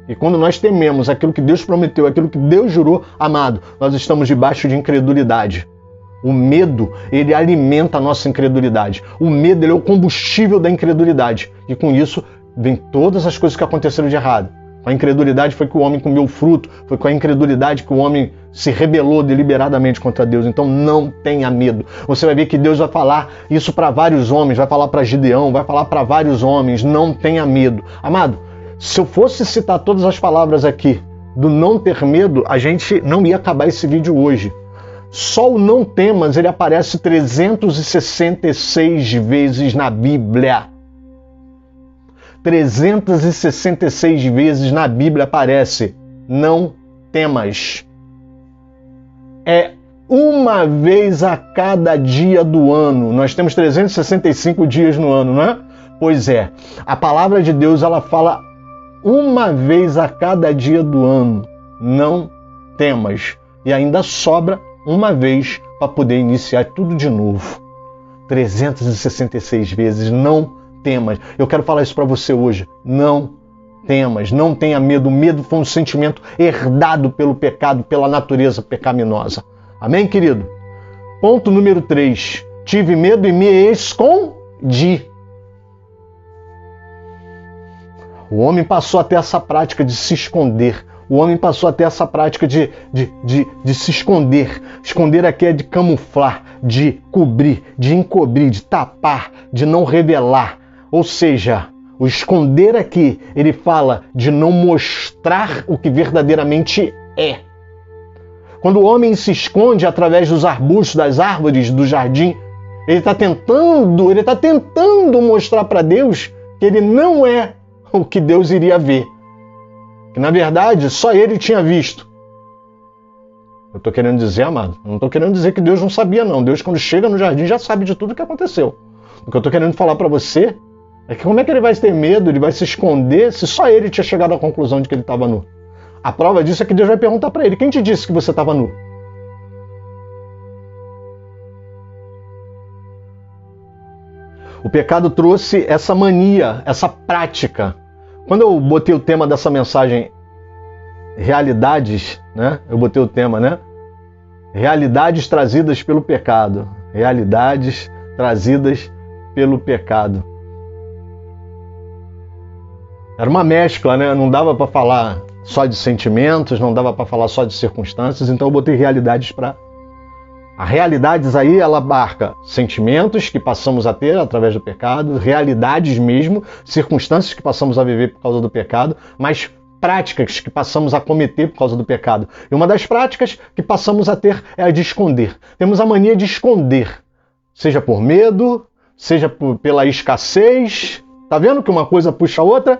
E quando nós tememos aquilo que Deus prometeu, aquilo que Deus jurou, amado, nós estamos debaixo de incredulidade. O medo, ele alimenta a nossa incredulidade. O medo, ele é o combustível da incredulidade. E com isso, vem todas as coisas que aconteceram de errado. Com a incredulidade foi que o homem comeu o fruto, foi com a incredulidade que o homem se rebelou deliberadamente contra Deus. Então não tenha medo. Você vai ver que Deus vai falar isso para vários homens, vai falar para Gideão, vai falar para vários homens. Não tenha medo. Amado, se eu fosse citar todas as palavras aqui do não ter medo, a gente não ia acabar esse vídeo hoje. Só o não temas, ele aparece 366 vezes na Bíblia. 366 vezes na Bíblia aparece não temas. É uma vez a cada dia do ano. Nós temos 365 dias no ano, não é? Pois é. A palavra de Deus, ela fala uma vez a cada dia do ano. Não temas. E ainda sobra uma vez para poder iniciar tudo de novo. 366 vezes, não temas. Eu quero falar isso para você hoje. Não temas, não tenha medo. O medo foi um sentimento herdado pelo pecado, pela natureza pecaminosa. Amém, querido? Ponto número 3. Tive medo e me escondi. O homem passou a ter essa prática de se esconder. O homem passou a ter essa prática de se esconder. Esconder aqui é de camuflar, de cobrir, de encobrir, de tapar, de não revelar. Ou seja, o esconder aqui, ele fala de não mostrar o que verdadeiramente é. Quando o homem se esconde através dos arbustos, das árvores, do jardim, ele está tentando mostrar para Deus que ele não é o que Deus iria ver. Que na verdade só ele tinha visto. Eu estou querendo dizer, amado, não estou querendo dizer que Deus não sabia, não. Deus, quando chega no jardim, já sabe de tudo o que aconteceu. O que eu estou querendo falar para você é que como é que ele vai ter medo, ele vai se esconder, se só ele tinha chegado à conclusão de que ele estava nu? A prova disso é que Deus vai perguntar para ele: quem te disse que você estava nu? O pecado trouxe essa mania, essa prática. Quando eu botei o tema dessa mensagem, realidades, né? Eu botei o tema, né? Realidades trazidas pelo pecado. Realidades trazidas pelo pecado. Era uma mescla, né? Não dava para falar só de sentimentos, não dava para falar só de circunstâncias, então eu botei realidades para... A realidades aí, ela abarca sentimentos que passamos a ter através do pecado, realidades mesmo, circunstâncias que passamos a viver por causa do pecado, mas práticas que passamos a cometer por causa do pecado. E uma das práticas que passamos a ter é a de esconder. Temos a mania de esconder, seja por medo, seja pela escassez. Tá vendo que uma coisa puxa a outra?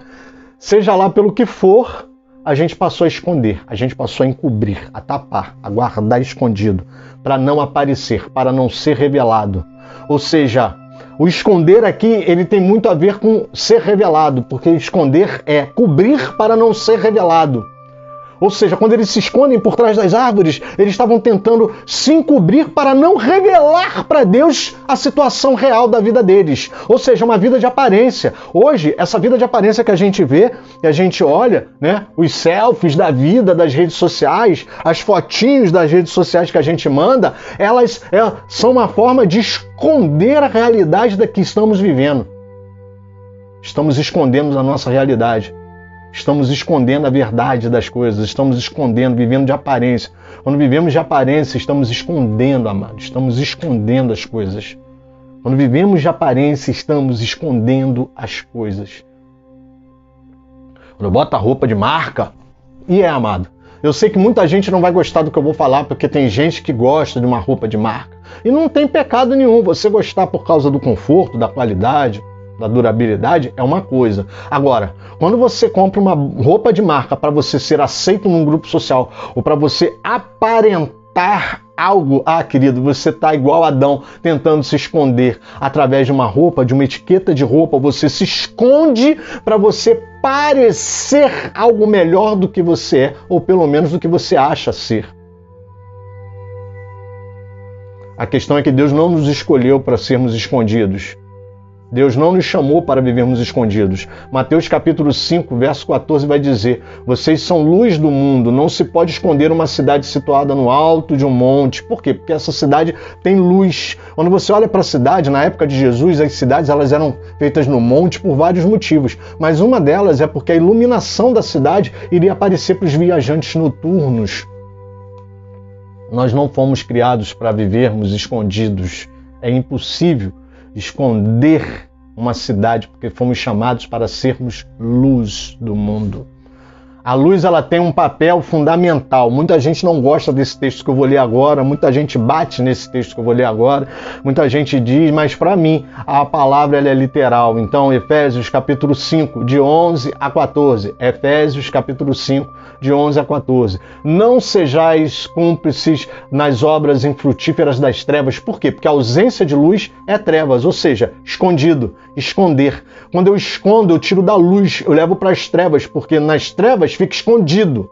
Seja lá pelo que for, a gente passou a esconder, a gente passou a encobrir, a tapar, a guardar escondido, para não aparecer, para não ser revelado. Ou seja, o esconder aqui, ele tem muito a ver com ser revelado, porque esconder é cobrir para não ser revelado. Ou seja, quando eles se escondem por trás das árvores, eles estavam tentando se encobrir para não revelar para Deus a situação real da vida deles. Ou seja, uma vida de aparência. Hoje, essa vida de aparência que a gente vê, que a gente olha, né, os selfies da vida, das redes sociais, as fotinhos das redes sociais que a gente manda, elas são uma forma de esconder a realidade da que estamos vivendo. Estamos escondendo a nossa realidade. Estamos escondendo a verdade das coisas, estamos escondendo, vivendo de aparência. Quando vivemos de aparência, estamos escondendo, amado, estamos escondendo as coisas. Quando vivemos de aparência, estamos escondendo as coisas. Quando bota roupa de marca, amado, eu sei que muita gente não vai gostar do que eu vou falar, porque tem gente que gosta de uma roupa de marca. E não tem pecado nenhum você gostar por causa do conforto, da qualidade, da durabilidade, é uma coisa. Agora, quando você compra uma roupa de marca para você ser aceito num grupo social, ou para você aparentar algo, querido, você tá igual Adão tentando se esconder através de uma roupa, de uma etiqueta de roupa, você se esconde para você parecer algo melhor do que você é, ou pelo menos do que você acha ser. A questão é que Deus não nos escolheu para sermos escondidos. Deus não nos chamou para vivermos escondidos. Mateus capítulo 5, verso 14 vai dizer: vocês são luz do mundo, não se pode esconder uma cidade situada no alto de um monte. Por quê? Porque essa cidade tem luz. Quando você olha para a cidade, na época de Jesus, as cidades elas eram feitas no monte por vários motivos. Mas uma delas é porque a iluminação da cidade iria aparecer para os viajantes noturnos. Nós não fomos criados para vivermos escondidos. É impossível esconder uma cidade, porque fomos chamados para sermos luz do mundo. A luz ela tem um papel fundamental. Muita gente não gosta desse texto que eu vou ler agora, muita gente bate nesse texto que eu vou ler agora, muita gente diz, mas para mim a palavra ela é literal. Então, Efésios capítulo 5, de 11 a 14. Efésios capítulo 5, de 11 a 14. Não sejais cúmplices nas obras infrutíferas das trevas. Por quê? Porque a ausência de luz é trevas, ou seja, escondido, esconder. Quando eu escondo, eu tiro da luz, eu levo para as trevas, porque nas trevas fica escondido.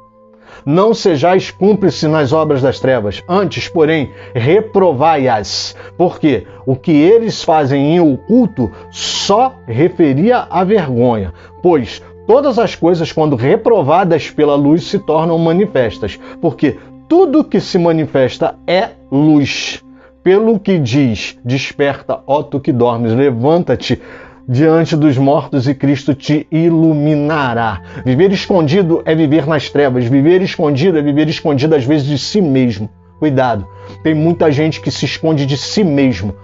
Não sejais cúmplices nas obras das trevas, antes, porém, reprovai-as. Porque o que eles fazem em oculto só referia à vergonha, pois todas as coisas, quando reprovadas pela luz, se tornam manifestas, porque tudo que se manifesta é luz. Pelo que diz, desperta, ó tu que dormes, levanta-te diante dos mortos e Cristo te iluminará. Viver escondido é viver nas trevas. Viver escondido é viver escondido às vezes de si mesmo. Cuidado, tem muita gente que se esconde de si mesmo.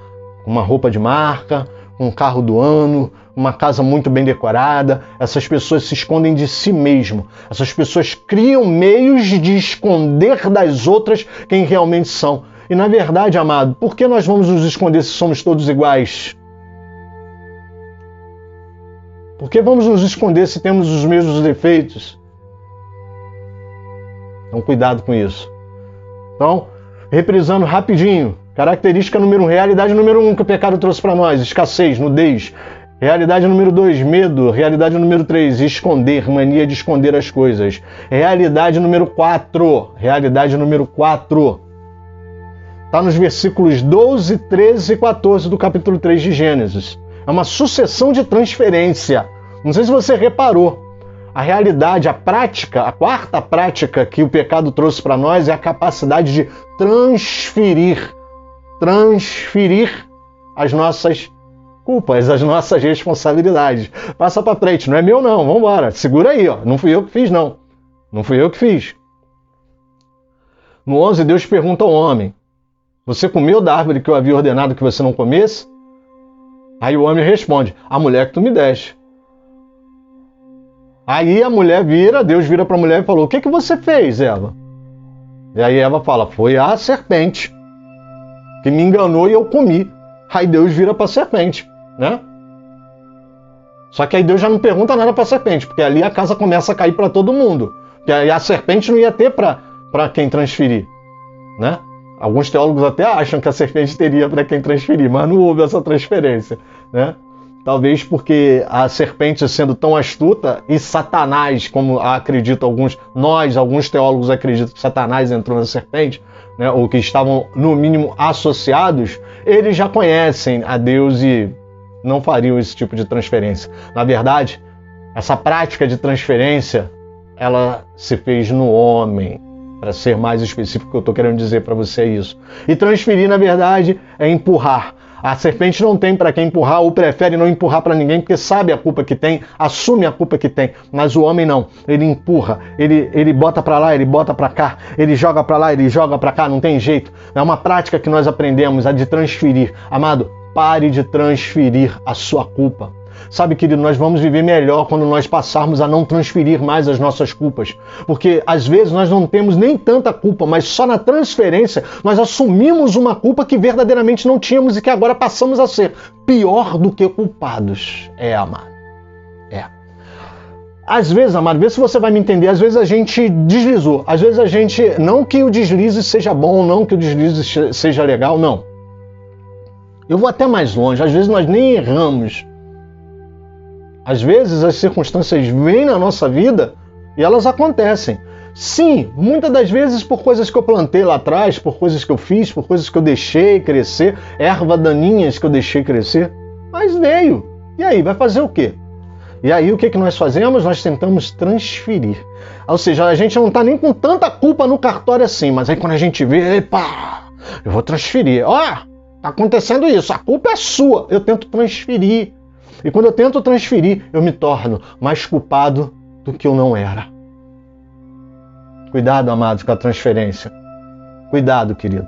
Uma roupa de marca, um carro do ano, uma casa muito bem decorada. Essas pessoas se escondem de si mesmo. Essas pessoas criam meios de esconder das outras quem realmente são. E na verdade, amado, por que nós vamos nos esconder se somos todos iguais? Por que vamos nos esconder se temos os mesmos defeitos? Então, cuidado com isso. Então, reprisando rapidinho. Característica número 1, realidade número 1 que o pecado trouxe para nós: escassez, nudez. Realidade número 2, medo. Realidade número 3, esconder, mania de esconder as coisas. Realidade número 4. Realidade número 4. Está nos versículos 12, 13 e 14 do capítulo 3 de Gênesis. É uma sucessão de transferência. Não sei se você reparou. A realidade, a prática, a quarta prática que o pecado trouxe para nós é a capacidade de transferir as nossas culpas, as nossas responsabilidades. Passa para frente, não é meu não, vamos embora. Segura aí, ó. Não fui eu que fiz não. Não fui eu que fiz. No 11, Deus pergunta ao homem: você comeu da árvore que eu havia ordenado que você não comesse? Aí o homem responde: a mulher que tu me deste. Aí a mulher Deus vira para a mulher e falou: o que você fez, Eva? E aí Eva fala: foi a serpente que me enganou e eu comi. Aí Deus vira para a serpente, né? Só que aí Deus já não pergunta nada para a serpente, porque ali a casa começa a cair para todo mundo. Porque aí a serpente não ia ter para quem transferir, né? Alguns teólogos até acham que a serpente teria para quem transferir, mas não houve essa transferência, né? Talvez porque a serpente, sendo tão astuta, e Satanás, como acreditam alguns teólogos acreditam que Satanás entrou na serpente, né? Ou que estavam, no mínimo, associados, eles já conhecem a Deus e não fariam esse tipo de transferência. Na verdade, essa prática de transferência, ela se fez no homem. Para ser mais específico, o que eu estou querendo dizer para você é isso. E transferir, na verdade, é empurrar. A serpente não tem para quem empurrar, ou prefere não empurrar para ninguém, porque sabe a culpa que tem, assume a culpa que tem. Mas o homem não. Ele empurra, ele bota para lá, ele bota para cá, ele joga para lá, ele joga para cá, não tem jeito. É uma prática que nós aprendemos, a de transferir. Amado, pare de transferir a sua culpa. Sabe, querido, nós vamos viver melhor quando nós passarmos a não transferir mais as nossas culpas. Porque, às vezes, nós não temos nem tanta culpa, mas só na transferência nós assumimos uma culpa que verdadeiramente não tínhamos e que agora passamos a ser pior do que culpados. Amado. Às vezes, amado, vê se você vai me entender, às vezes a gente deslizou. Às vezes a gente, não que o deslize seja bom, não que o deslize seja legal, não. Eu vou até mais longe, às vezes nós nem erramos. Às vezes as circunstâncias vêm na nossa vida e elas acontecem. Sim, muitas das vezes por coisas que eu plantei lá atrás, por coisas que eu fiz, por coisas que eu deixei crescer, ervas daninhas que eu deixei crescer, mas veio. E aí, vai fazer o quê? E aí o que nós fazemos? Nós tentamos transferir. Ou seja, a gente não está nem com tanta culpa no cartório assim, mas aí quando a gente vê, epa, eu vou transferir. Tá acontecendo isso, a culpa é sua, eu tento transferir. E quando eu tento transferir, eu me torno mais culpado do que eu não era. Cuidado, amados, com a transferência. Cuidado, querido.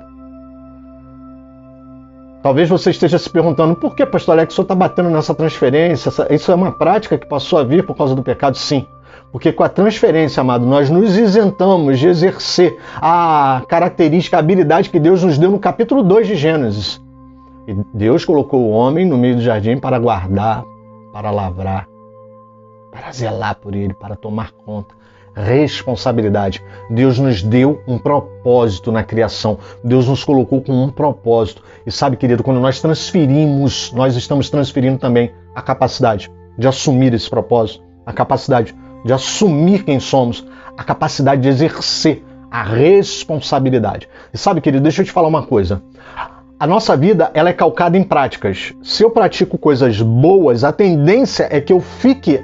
Talvez você esteja se perguntando, por que, pastor Alex, o senhor está batendo nessa transferência? Isso é uma prática que passou a vir por causa do pecado? Sim. Porque com a transferência, amado, nós nos isentamos de exercer a característica, a habilidade que Deus nos deu no capítulo 2 de Gênesis. E Deus colocou o homem no meio do jardim para guardar, para lavrar, para zelar por ele, para tomar conta. Responsabilidade. Deus nos deu um propósito na criação. Deus nos colocou com um propósito. E sabe, querido, quando nós transferimos, nós estamos transferindo também a capacidade de assumir esse propósito, a capacidade de assumir quem somos, a capacidade de exercer a responsabilidade. E sabe, querido, deixa eu te falar uma coisa. A nossa vida, ela é calcada em práticas. Se eu pratico coisas boas, a tendência é que eu fique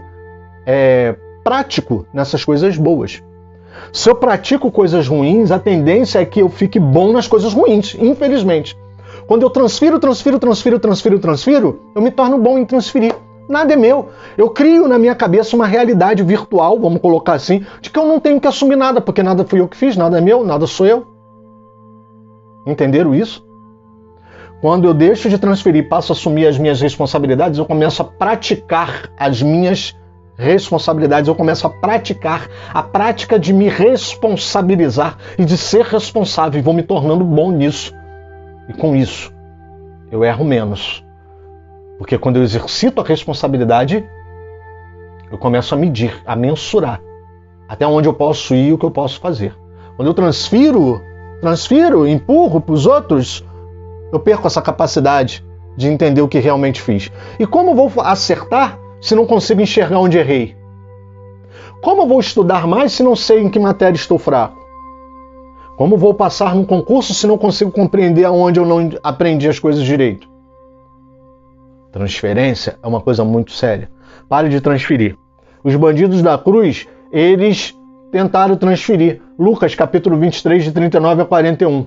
prático nessas coisas boas. Se eu pratico coisas ruins, a tendência é que eu fique bom nas coisas ruins, infelizmente. Quando eu transfiro, eu me torno bom em transferir. Nada é meu. Eu crio na minha cabeça uma realidade virtual, vamos colocar assim, de que eu não tenho que assumir nada, porque nada fui eu que fiz, nada é meu, nada sou eu. Entenderam isso? Quando eu deixo de transferir e passo a assumir as minhas responsabilidades, eu começo a praticar as minhas responsabilidades, eu começo a praticar a prática de me responsabilizar e de ser responsável, e vou me tornando bom nisso. E com isso, eu erro menos. Porque quando eu exercito a responsabilidade, eu começo a medir, a mensurar até onde eu posso ir e o que eu posso fazer. Quando eu transfiro, empurro para os outros, eu perco essa capacidade de entender o que realmente fiz. E como eu vou acertar se não consigo enxergar onde errei? Como eu vou estudar mais se não sei em que matéria estou fraco? Como eu vou passar num concurso se não consigo compreender aonde eu não aprendi as coisas direito? Transferência é uma coisa muito séria. Pare de transferir. Os bandidos da cruz, eles tentaram transferir. Lucas capítulo 23, de 39 a 41.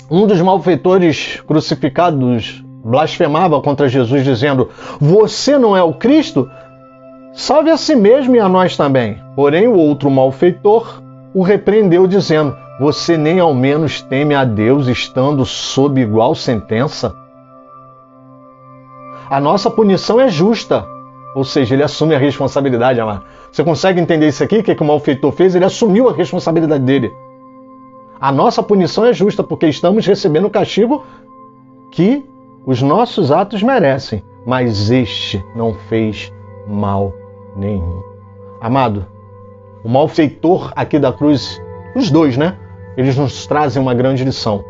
Um dos malfeitores crucificados blasfemava contra Jesus, dizendo: você não é o Cristo? Salve a si mesmo e a nós também. Porém, o outro malfeitor o repreendeu, dizendo: você nem ao menos teme a Deus, estando sob igual sentença? A nossa punição é justa. Ou seja, ele assume a responsabilidade, amado. Você consegue entender isso aqui? O que o malfeitor fez? Ele assumiu a responsabilidade dele. A nossa punição é justa, porque estamos recebendo o castigo que os nossos atos merecem, mas este não fez mal nenhum. Amado, o malfeitor aqui da cruz, os dois, né? Eles nos trazem uma grande lição.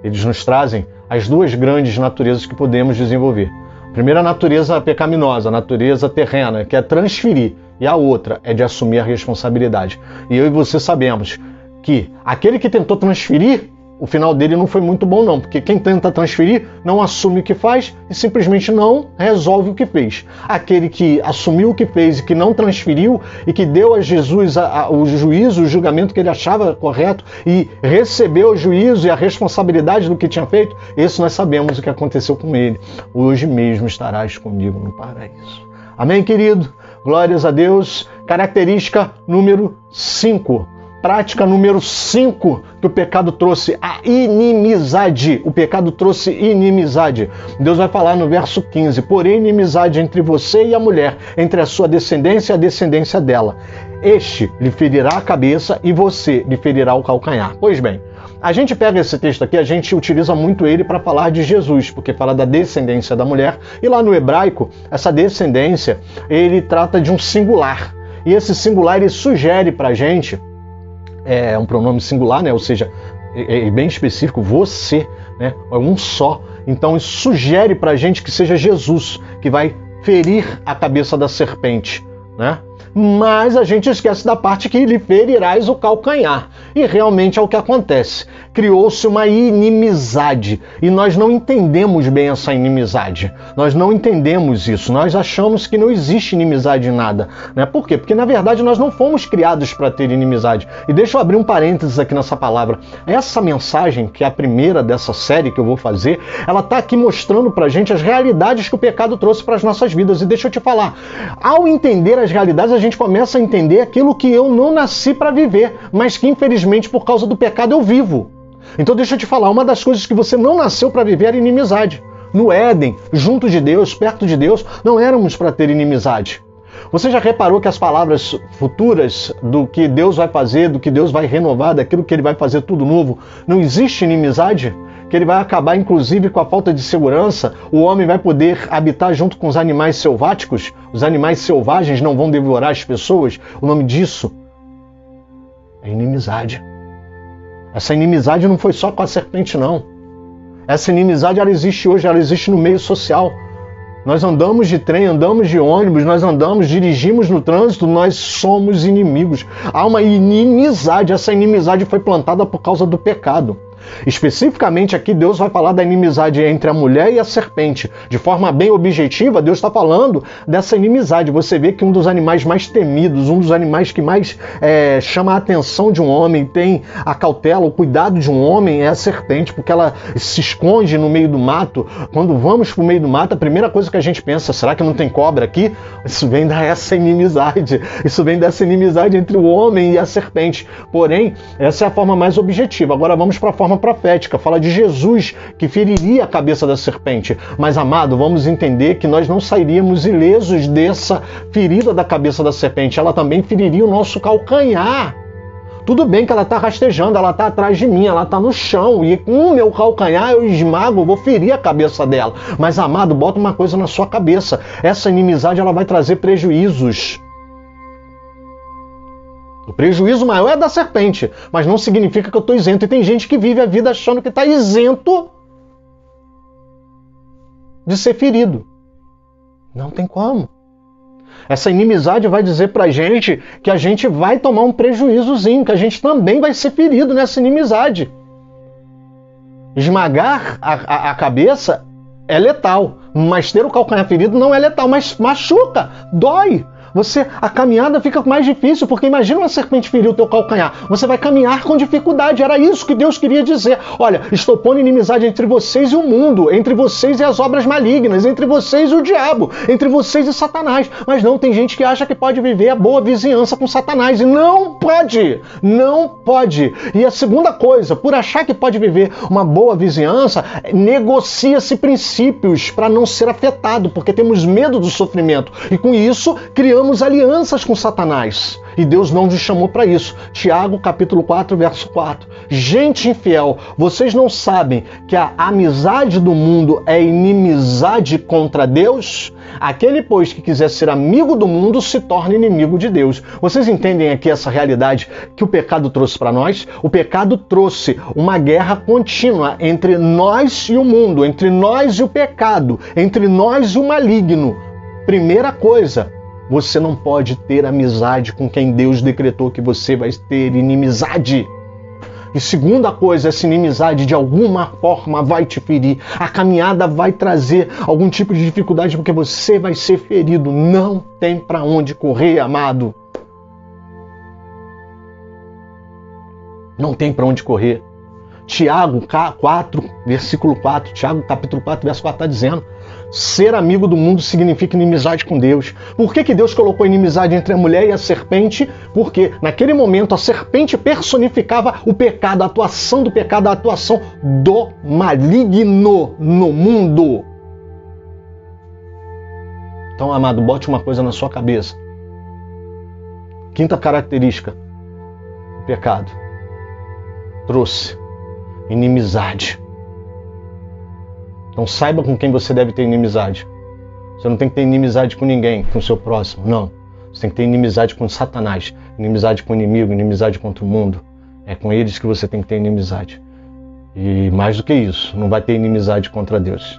Eles nos trazem as duas grandes naturezas que podemos desenvolver. A primeira, a natureza pecaminosa, a natureza terrena, que é transferir, e a outra é de assumir a responsabilidade. E eu e você sabemos que aquele que tentou transferir, o final dele não foi muito bom não, porque quem tenta transferir não assume o que faz e simplesmente não resolve o que fez. Aquele que assumiu o que fez e que não transferiu e que deu a Jesus o juízo, o julgamento que ele achava correto e recebeu o juízo e a responsabilidade do que tinha feito, esse nós sabemos o que aconteceu com ele. Hoje mesmo estarás comigo no paraíso. Amém, querido? Glórias a Deus. Característica número 5. prática número 5 que o pecado trouxe, a inimizade. O pecado trouxe inimizade. Deus vai falar no verso 15: porém, inimizade entre você e a mulher, entre a sua descendência e a descendência dela. Este lhe ferirá a cabeça e você lhe ferirá o calcanhar. Pois bem, a gente pega esse texto aqui, a gente utiliza muito ele para falar de Jesus, porque fala da descendência da mulher, e lá no hebraico, essa descendência, ele trata de um singular. E esse singular, ele sugere para a gente, é um pronome singular, né? Ou seja, é bem específico, você, né? É um só. Então isso sugere para a gente que seja Jesus que vai ferir a cabeça da serpente, né? Mas a gente esquece da parte que lhe ferirás o calcanhar. E realmente é o que acontece. Criou-se uma inimizade. E nós não entendemos bem essa inimizade. Nós não entendemos isso. Nós achamos que não existe inimizade em nada, né? Por quê? Porque na verdade nós não fomos criados para ter inimizade. E deixa eu abrir um parênteses aqui nessa palavra. Essa mensagem, que é a primeira dessa série que eu vou fazer, ela está aqui mostrando pra gente as realidades que o pecado trouxe para as nossas vidas. E deixa eu te falar, ao entender as realidades, a gente começa a entender aquilo que eu não nasci para viver, mas que infelizmente por causa do pecado eu vivo. Então deixa eu te falar, uma das coisas que você não nasceu para viver era inimizade. No Éden, junto de Deus, perto de Deus, não éramos para ter inimizade. Você já reparou que as palavras futuras do que Deus vai fazer, do que Deus vai renovar, daquilo que Ele vai fazer tudo novo, não existe inimizade? Que Ele vai acabar inclusive com a falta de segurança, o homem vai poder habitar junto com os animais selváticos, os animais selvagens não vão devorar as pessoas. O nome disso é inimizade. Essa inimizade não foi só com a serpente, não. Essa inimizade, ela existe hoje, ela existe no meio social. Nós andamos de trem, andamos de ônibus, nós dirigimos no trânsito, nós somos inimigos. Há uma inimizade, essa inimizade foi plantada por causa do pecado. Especificamente aqui Deus vai falar da inimizade entre a mulher e a serpente. De forma bem objetiva, Deus está falando dessa inimizade. Você vê que um dos animais mais temidos, um dos animais que mais chama a atenção de um homem, tem a cautela, o cuidado de um homem, é a serpente, porque ela se esconde no meio do mato. Quando vamos para o meio do mato, a primeira coisa que a gente pensa, será que não tem cobra aqui? Isso vem dessa inimizade. Isso vem dessa inimizade entre o homem e a serpente. Porém, essa é a forma mais objetiva. Agora vamos para a forma profética, fala de Jesus que feriria a cabeça da serpente. Mas, amado, vamos entender que nós não sairíamos ilesos dessa ferida da cabeça da serpente. Ela também feriria o nosso calcanhar. Tudo bem que ela está rastejando, ela está atrás de mim, ela está no chão, e com o meu calcanhar eu esmago, eu vou ferir a cabeça dela. Mas, amado, bota uma coisa na sua cabeça, essa inimizade ela vai trazer prejuízos. O prejuízo maior é da serpente, mas não significa que eu estou isento. E tem gente que vive a vida achando que está isento de ser ferido. Não tem como. Essa inimizade vai dizer pra gente que a gente vai tomar um prejuízozinho, que a gente também vai ser ferido nessa inimizade. Esmagar a cabeça é letal, mas ter o calcanhar ferido não é letal, mas machuca, dói. A caminhada fica mais difícil, porque imagina uma serpente ferir o teu calcanhar. Você vai caminhar com dificuldade. Era isso que Deus queria dizer. Olha, estou pondo inimizade entre vocês e o mundo, entre vocês e as obras malignas, entre vocês e o diabo, entre vocês e Satanás. Mas não, tem gente que acha que pode viver a boa vizinhança com Satanás. E não pode! Não pode! E a segunda coisa, por achar que pode viver uma boa vizinhança, negocia-se princípios para não ser afetado, porque temos medo do sofrimento. E com isso, criamos alianças com Satanás. E Deus não nos chamou para isso. Tiago, capítulo 4, verso 4. Gente infiel, vocês não sabem que a amizade do mundo é inimizade contra Deus? Aquele, pois, que quiser ser amigo do mundo, se torna inimigo de Deus. Vocês entendem aqui essa realidade que o pecado trouxe para nós? O pecado trouxe uma guerra contínua entre nós e o mundo, entre nós e o pecado, entre nós e o maligno. Primeira coisa, você não pode ter amizade com quem Deus decretou que você vai ter inimizade. E segunda coisa, essa inimizade de alguma forma vai te ferir. A caminhada vai trazer algum tipo de dificuldade porque você vai ser ferido. Não tem para onde correr, amado. Não tem para onde correr. Tiago 4, versículo 4, Tiago capítulo 4, verso 4 está dizendo: ser amigo do mundo significa inimizade com Deus. Por que Deus colocou inimizade entre a mulher e a serpente? Porque naquele momento a serpente personificava o pecado, a atuação do pecado, a atuação do maligno no mundo. Então, amado, bote uma coisa na sua cabeça. Quinta característica: o pecado trouxe inimizade. Então saiba com quem você deve ter inimizade. Você não tem que ter inimizade com ninguém, com o seu próximo, não. Você tem que ter inimizade com Satanás, inimizade com o inimigo, inimizade contra o mundo. É com eles que você tem que ter inimizade. E mais do que isso, não vai ter inimizade contra Deus.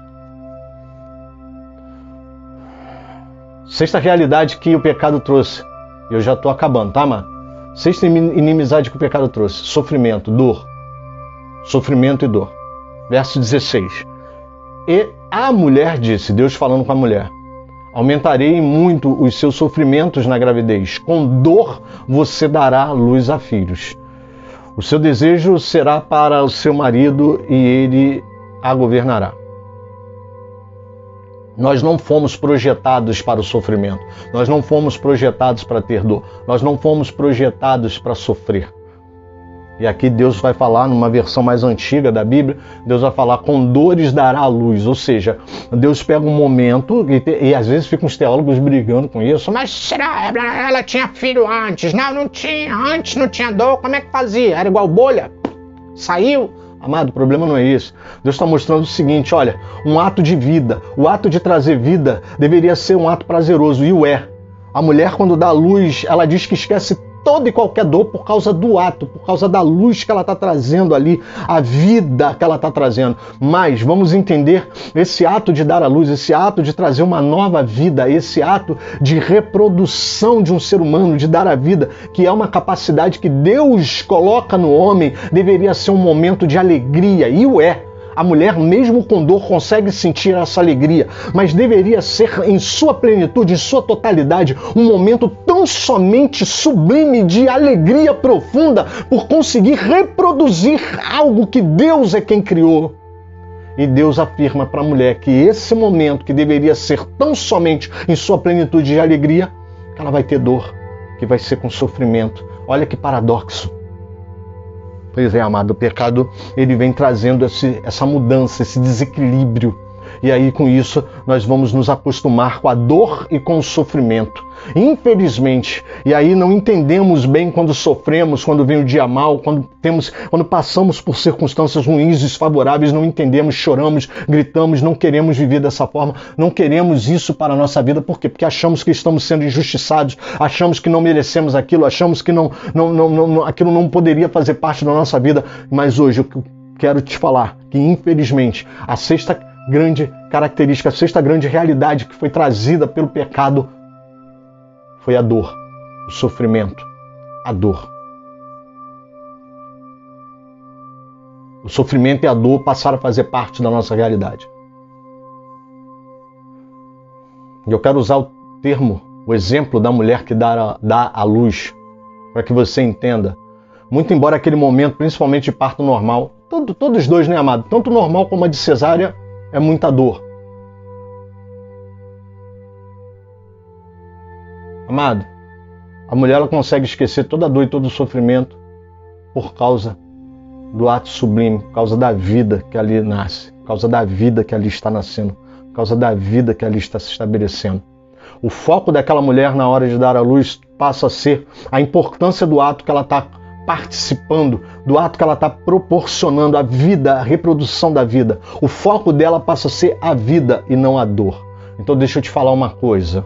Sexta realidade que o pecado trouxe. Eu já estou acabando, tá, mano? Sexta inimizade que o pecado trouxe: sofrimento, dor. Sofrimento e dor. Verso 16. E a mulher disse, Deus falando com a mulher: aumentarei muito os seus sofrimentos na gravidez. Com dor você dará luz a filhos. O seu desejo será para o seu marido e ele a governará. Nós não fomos projetados para o sofrimento. Nós não fomos projetados para ter dor. Nós não fomos projetados para sofrer. E aqui Deus vai falar, numa versão mais antiga da Bíblia, Deus vai falar: com dores dará a luz. Ou seja, Deus pega um momento, e às vezes ficam os teólogos brigando com isso. Mas será? Ela tinha filho antes? Não tinha. Antes não tinha dor. Como é que fazia? Era igual bolha? Saiu? Amado, o problema não é isso. Deus está mostrando o seguinte: olha, um ato de vida, o ato de trazer vida deveria ser um ato prazeroso, e o é. A mulher, quando dá luz, ela diz que esquece toda e qualquer dor por causa do ato, por causa da luz que ela está trazendo ali, a vida que ela está trazendo. Mas vamos entender esse ato de dar a luz, esse ato de trazer uma nova vida, esse ato de reprodução de um ser humano, de dar a vida, que é uma capacidade que Deus coloca no homem, deveria ser um momento de alegria, e o é. A mulher, mesmo com dor, consegue sentir essa alegria, mas deveria ser em sua plenitude, em sua totalidade, um momento tão somente sublime de alegria profunda por conseguir reproduzir algo que Deus é quem criou. E Deus afirma para a mulher que esse momento, que deveria ser tão somente em sua plenitude de alegria, que ela vai ter dor, que vai ser com sofrimento. Olha que paradoxo. Pois é, amado, o pecado ele vem trazendo essa mudança, esse desequilíbrio. E aí, com isso, nós vamos nos acostumar com a dor e com o sofrimento. Infelizmente, e aí não entendemos bem quando sofremos, quando vem o dia mal, quando passamos por circunstâncias ruins, desfavoráveis, não entendemos, choramos, gritamos, não queremos viver dessa forma, não queremos isso para a nossa vida. Por quê? Porque achamos que estamos sendo injustiçados, achamos que não merecemos aquilo, achamos que aquilo não poderia fazer parte da nossa vida. Mas hoje eu quero te falar que, infelizmente, a sexta grande característica, a sexta grande realidade que foi trazida pelo pecado foi a dor, o sofrimento, a dor. O sofrimento e a dor passaram a fazer parte da nossa realidade. E eu quero usar o exemplo da mulher que dá à luz, para que você entenda. Muito embora aquele momento, principalmente de parto normal, todos os dois, né, amado? Tanto normal como a de cesárea, é muita dor. Amado, a mulher ela consegue esquecer toda a dor e todo o sofrimento por causa do ato sublime, por causa da vida que ali nasce, por causa da vida que ali está nascendo, por causa da vida que ali está se estabelecendo. O foco daquela mulher na hora de dar à luz passa a ser a importância do ato que ela está participando, do ato que ela está proporcionando, a vida, a reprodução da vida. O foco dela passa a ser a vida e não a dor. Então deixa eu te falar uma coisa.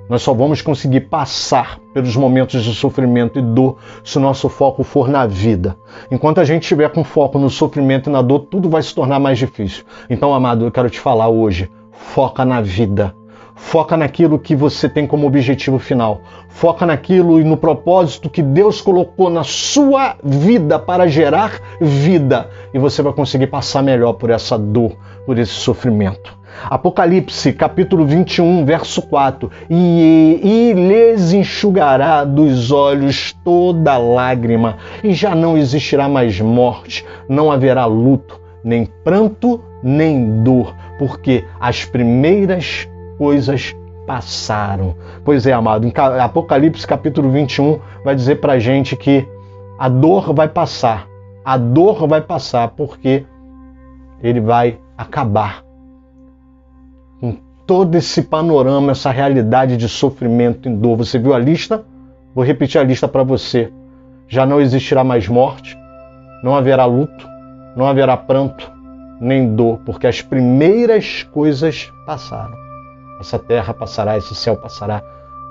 Nós só vamos conseguir passar pelos momentos de sofrimento e dor se o nosso foco for na vida. Enquanto a gente estiver com foco no sofrimento e na dor, tudo vai se tornar mais difícil. Então, amado, eu quero te falar hoje, foca na vida. Foca naquilo que você tem como objetivo final. Foca naquilo e no propósito que Deus colocou na sua vida para gerar vida. E você vai conseguir passar melhor por essa dor, por esse sofrimento. Apocalipse, capítulo 21, verso 4. E lhes enxugará dos olhos toda lágrima, e já não existirá mais morte, não haverá luto, nem pranto, nem dor, porque as primeiras coisas passaram. Pois é, amado, em Apocalipse capítulo 21 vai dizer pra gente que a dor vai passar. A dor vai passar porque ele vai acabar com todo esse panorama, essa realidade de sofrimento e dor. Você viu a lista? Vou repetir a lista para você. Já não existirá mais morte, não haverá luto, não haverá pranto, nem dor, porque as primeiras coisas passaram. Essa terra passará, esse céu passará.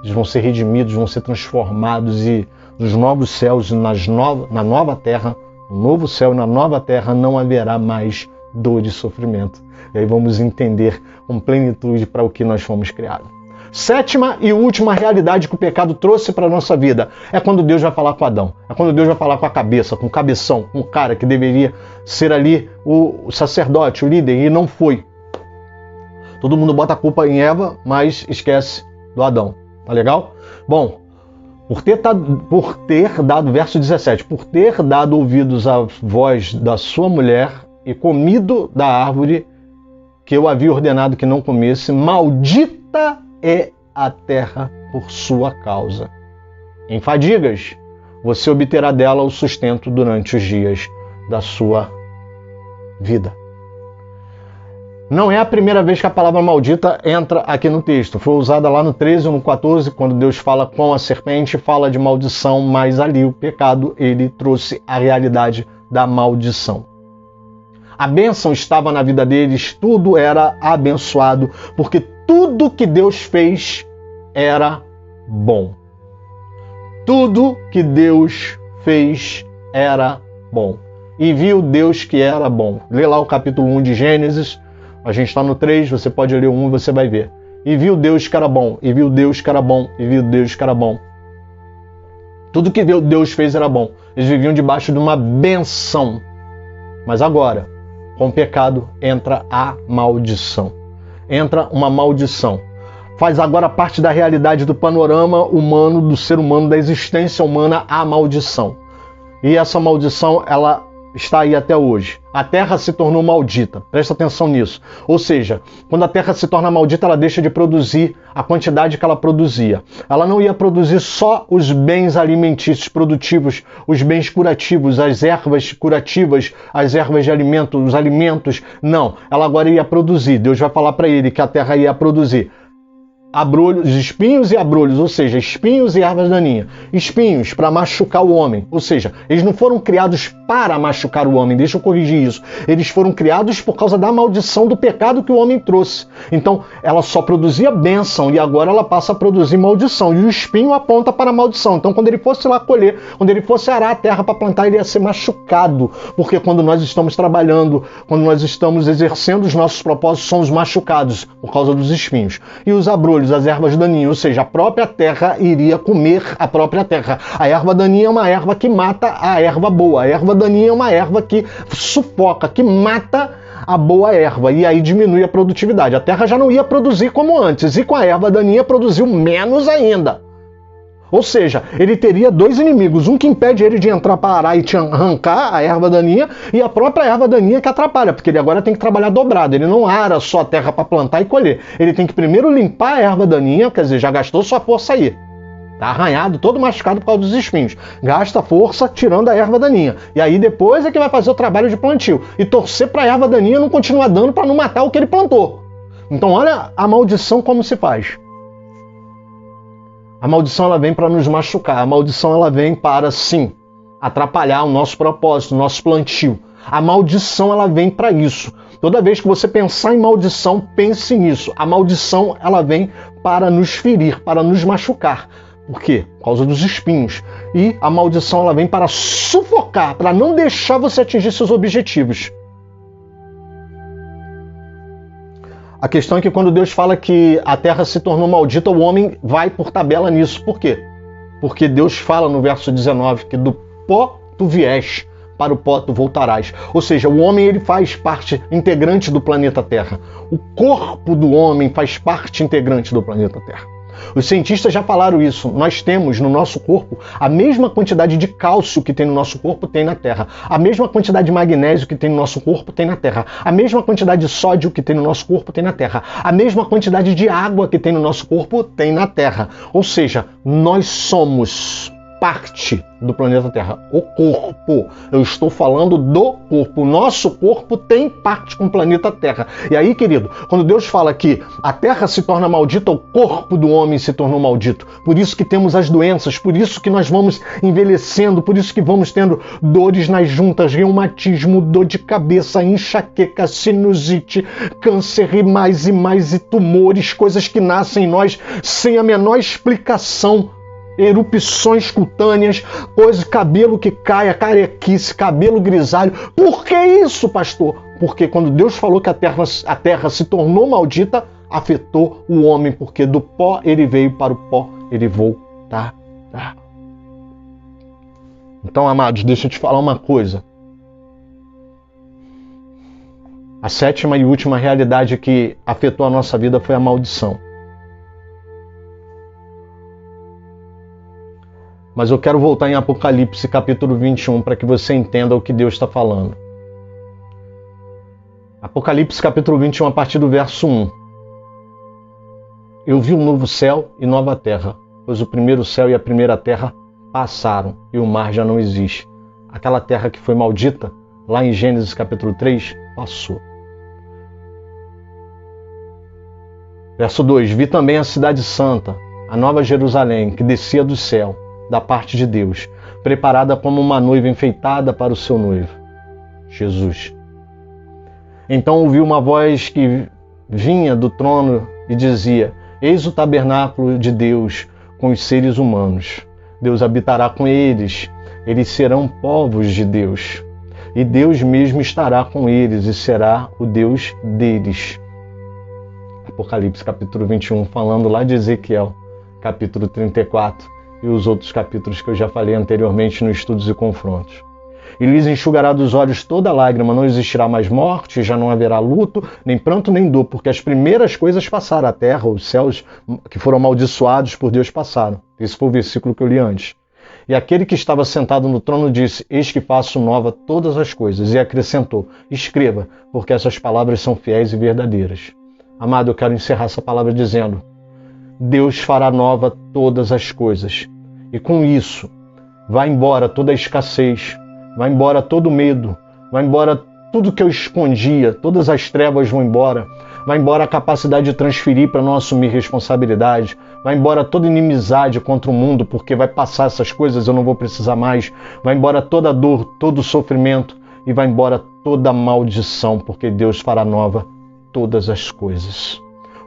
Eles vão ser redimidos, vão ser transformados, e nos novos céus e na nova terra, no novo céu e na nova terra não haverá mais dor e sofrimento. E aí vamos entender com plenitude para o que nós fomos criados. Sétima e última realidade que o pecado trouxe para a nossa vida é quando Deus vai falar com Adão. É quando Deus vai falar com a cabeça, com o cabeção, com o cara que deveria ser ali o sacerdote, o líder, e não foi. Todo mundo bota a culpa em Eva, mas esquece do Adão. Tá legal? Bom, por ter dado, verso 17, por ter dado ouvidos à voz da sua mulher e comido da árvore que eu havia ordenado que não comesse, maldita é a terra por sua causa. Em fadigas, você obterá dela o sustento durante os dias da sua vida. Não é a primeira vez que a palavra maldita entra aqui no texto. Foi usada lá no 13 ou no 14, quando Deus fala com a serpente, fala de maldição, mas ali o pecado, ele trouxe a realidade da maldição. A bênção estava na vida deles, tudo era abençoado, porque tudo que Deus fez era bom. Tudo que Deus fez era bom. E viu Deus que era bom. Lê lá o capítulo 1 de Gênesis, a gente está no 3, você pode ler o 1 e você vai ver. E viu Deus que era bom, e viu Deus que era bom, e viu Deus que era bom. Tudo que Deus fez era bom. Eles viviam debaixo de uma benção. Mas agora, com o pecado, entra a maldição. Entra uma maldição. Faz agora parte da realidade do panorama humano, do ser humano, da existência humana, a maldição. E essa maldição, ela está aí até hoje. A terra se tornou maldita. Presta atenção nisso. Ou seja, quando a terra se torna maldita, ela deixa de produzir a quantidade que ela produzia. Ela não ia produzir só os bens alimentícios produtivos, os bens curativos, as ervas curativas, as ervas de alimento, os alimentos. Não, ela agora ia produzir. Deus vai falar para ele que a terra ia produzir abrolhos, espinhos e abrolhos, ou seja, espinhos e ervas daninhas. Espinhos para machucar o homem, ou seja, eles não foram criados para machucar o homem, deixa eu corrigir isso. Eles foram criados por causa da maldição do pecado que o homem trouxe. Então, ela só produzia bênção e agora ela passa a produzir maldição. E o espinho aponta para a maldição. Então, quando ele fosse lá colher, quando ele fosse arar a terra para plantar, ele ia ser machucado. Porque quando nós estamos trabalhando, quando nós estamos exercendo os nossos propósitos, somos machucados por causa dos espinhos. E os abrolhos, as ervas daninhas, ou seja, a própria terra iria comer a própria terra. A erva daninha é uma erva que mata a erva boa. A erva daninha é uma erva que sufoca, que mata a boa erva, e aí diminui a produtividade. A terra já não ia produzir como antes, e com a erva daninha produziu menos ainda. Ou seja, ele teria dois inimigos, um que impede ele de entrar para arar e te arrancar a erva daninha, e a própria erva daninha que atrapalha, porque ele agora tem que trabalhar dobrado. Ele não ara só a terra para plantar e colher. Ele tem que primeiro limpar a erva daninha, quer dizer, já gastou sua força aí. Tá arranhado, todo machucado por causa dos espinhos. Gasta força tirando a erva daninha. E aí depois é que vai fazer o trabalho de plantio. E torcer para a erva daninha não continuar dando para não matar o que ele plantou. Então olha a maldição como se faz. A maldição ela vem para nos machucar. A maldição ela vem para, sim, atrapalhar o nosso propósito, o nosso plantio. A maldição ela vem para isso. Toda vez que você pensar em maldição, pense nisso. A maldição ela vem para nos ferir, para nos machucar. Por quê? Por causa dos espinhos. E a maldição ela vem para sufocar, para não deixar você atingir seus objetivos. A questão é que quando Deus fala que a terra se tornou maldita, o homem vai por tabela nisso. Por quê? Porque Deus fala no verso 19 que do pó tu vieste, para o pó tu voltarás. Ou seja, o homem ele faz parte integrante do planeta Terra. O corpo do homem faz parte integrante do planeta Terra. Os cientistas já falaram isso. Nós temos no nosso corpo a mesma quantidade de cálcio que tem no nosso corpo, tem na Terra. A mesma quantidade de magnésio que tem no nosso corpo, tem na Terra. A mesma quantidade de sódio que tem no nosso corpo, tem na Terra. A mesma quantidade de água que tem no nosso corpo, tem na Terra. Ou seja, nós somos parte do planeta Terra. O corpo. Eu estou falando do corpo. O nosso corpo tem parte com o planeta Terra. E aí, querido, quando Deus fala que a Terra se torna maldita, o corpo do homem se tornou maldito. Por isso que temos as doenças, por isso que nós vamos envelhecendo, por isso que vamos tendo dores nas juntas, reumatismo, dor de cabeça, enxaqueca, sinusite, câncer e mais, e tumores, coisas que nascem em nós sem a menor explicação. Erupções cutâneas, coisas, cabelo que cai, a carequice, cabelo grisalho. Por que isso, pastor? Porque quando Deus falou que a terra se tornou maldita, afetou o homem, porque do pó ele veio, para o pó ele voltará. Então, amados, deixa eu te falar uma coisa. A sétima e última realidade que afetou a nossa vida foi a maldição. Mas eu quero voltar em Apocalipse capítulo 21 para que você entenda o que Deus está falando. Apocalipse capítulo 21 a partir do verso 1. Eu vi um novo céu e nova terra, pois o primeiro céu e a primeira terra passaram e o mar já não existe. Aquela terra que foi maldita, lá em Gênesis capítulo 3, passou. Verso 2. Vi também a cidade santa, a nova Jerusalém, que descia do céu, da parte de Deus, preparada como uma noiva enfeitada para o seu noivo, Jesus. Então ouvi uma voz que vinha do trono e dizia: Eis o tabernáculo de Deus com os seres humanos. Deus habitará com eles, eles serão povos de Deus. E Deus mesmo estará com eles e será o Deus deles. Apocalipse capítulo 21, falando lá de Ezequiel, capítulo 34. E os outros capítulos que eu já falei anteriormente nos estudos e confrontos. E lhes enxugará dos olhos toda lágrima, não existirá mais morte, já não haverá luto, nem pranto, nem dor, porque as primeiras coisas passaram, a terra, os céus que foram amaldiçoados por Deus passaram. Esse foi o versículo que eu li antes. E aquele que estava sentado no trono disse: Eis que faço nova todas as coisas. E acrescentou: Escreva, porque essas palavras são fiéis e verdadeiras. Amado, eu quero encerrar essa palavra dizendo: Deus fará nova todas as coisas. E com isso, vai embora toda a escassez, vai embora todo o medo, vai embora tudo que eu escondia, todas as trevas vão embora, vai embora a capacidade de transferir para não assumir responsabilidade, vai embora toda inimizade contra o mundo, porque vai passar essas coisas, eu não vou precisar mais, vai embora toda dor, todo sofrimento, e vai embora toda maldição, porque Deus fará nova todas as coisas.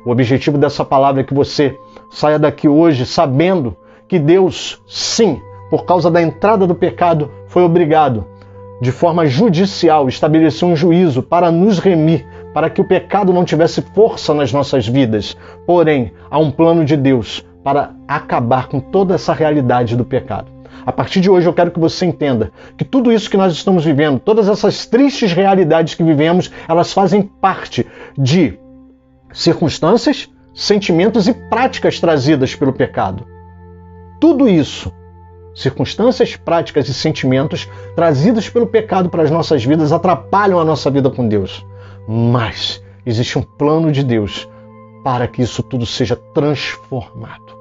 O objetivo dessa palavra é que você saia daqui hoje sabendo que Deus, sim, por causa da entrada do pecado, foi obrigado, de forma judicial, estabelecer um juízo para nos remir, para que o pecado não tivesse força nas nossas vidas. Porém, há um plano de Deus para acabar com toda essa realidade do pecado. A partir de hoje eu quero que você entenda que tudo isso que nós estamos vivendo, todas essas tristes realidades que vivemos, elas fazem parte de circunstâncias, sentimentos e práticas trazidas pelo pecado. Tudo isso, circunstâncias, práticas e sentimentos trazidos pelo pecado para as nossas vidas, atrapalham a nossa vida com Deus. Mas existe um plano de Deus para que isso tudo seja transformado.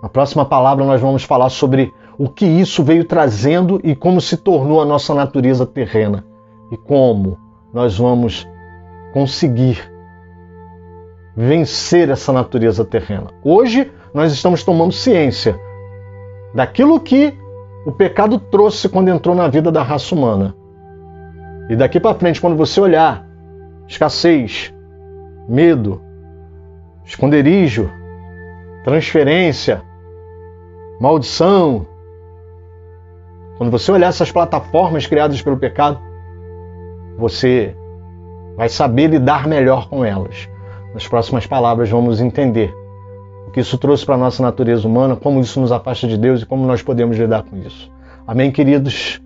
Na próxima palavra nós vamos falar sobre o que isso veio trazendo e como se tornou a nossa natureza terrena. E como nós vamos conseguir vencer essa natureza terrena. Hoje nós estamos tomando ciência daquilo que o pecado trouxe quando entrou na vida da raça humana. E daqui para frente, quando você olhar escassez, medo, esconderijo, transferência, maldição, quando você olhar essas plataformas criadas pelo pecado, você vai saber lidar melhor com elas. Nas próximas palavras vamos entender o que isso trouxe para a nossa natureza humana, como isso nos afasta de Deus e como nós podemos lidar com isso. Amém, queridos?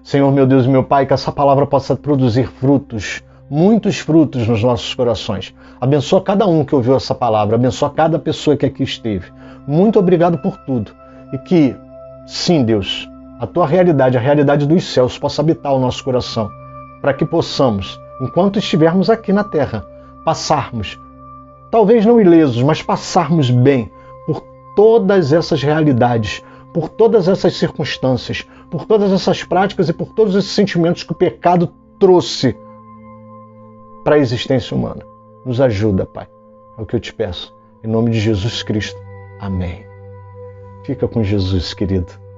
Senhor, meu Deus e meu Pai, que essa palavra possa produzir frutos muitos frutos nos nossos corações. Abençoa cada um que ouviu essa palavra, abençoa cada pessoa que aqui esteve. Muito obrigado por tudo. E que, sim, Deus, a tua realidade, a realidade dos céus, possa habitar o nosso coração, para que possamos, enquanto estivermos aqui na terra, passarmos, talvez não ilesos, mas passarmos bem por todas essas realidades, por todas essas circunstâncias, por todas essas práticas e por todos esses sentimentos que o pecado trouxe para a existência humana. Nos ajuda, Pai. É o que eu te peço. Em nome de Jesus Cristo. Amém. Fica com Jesus, querido.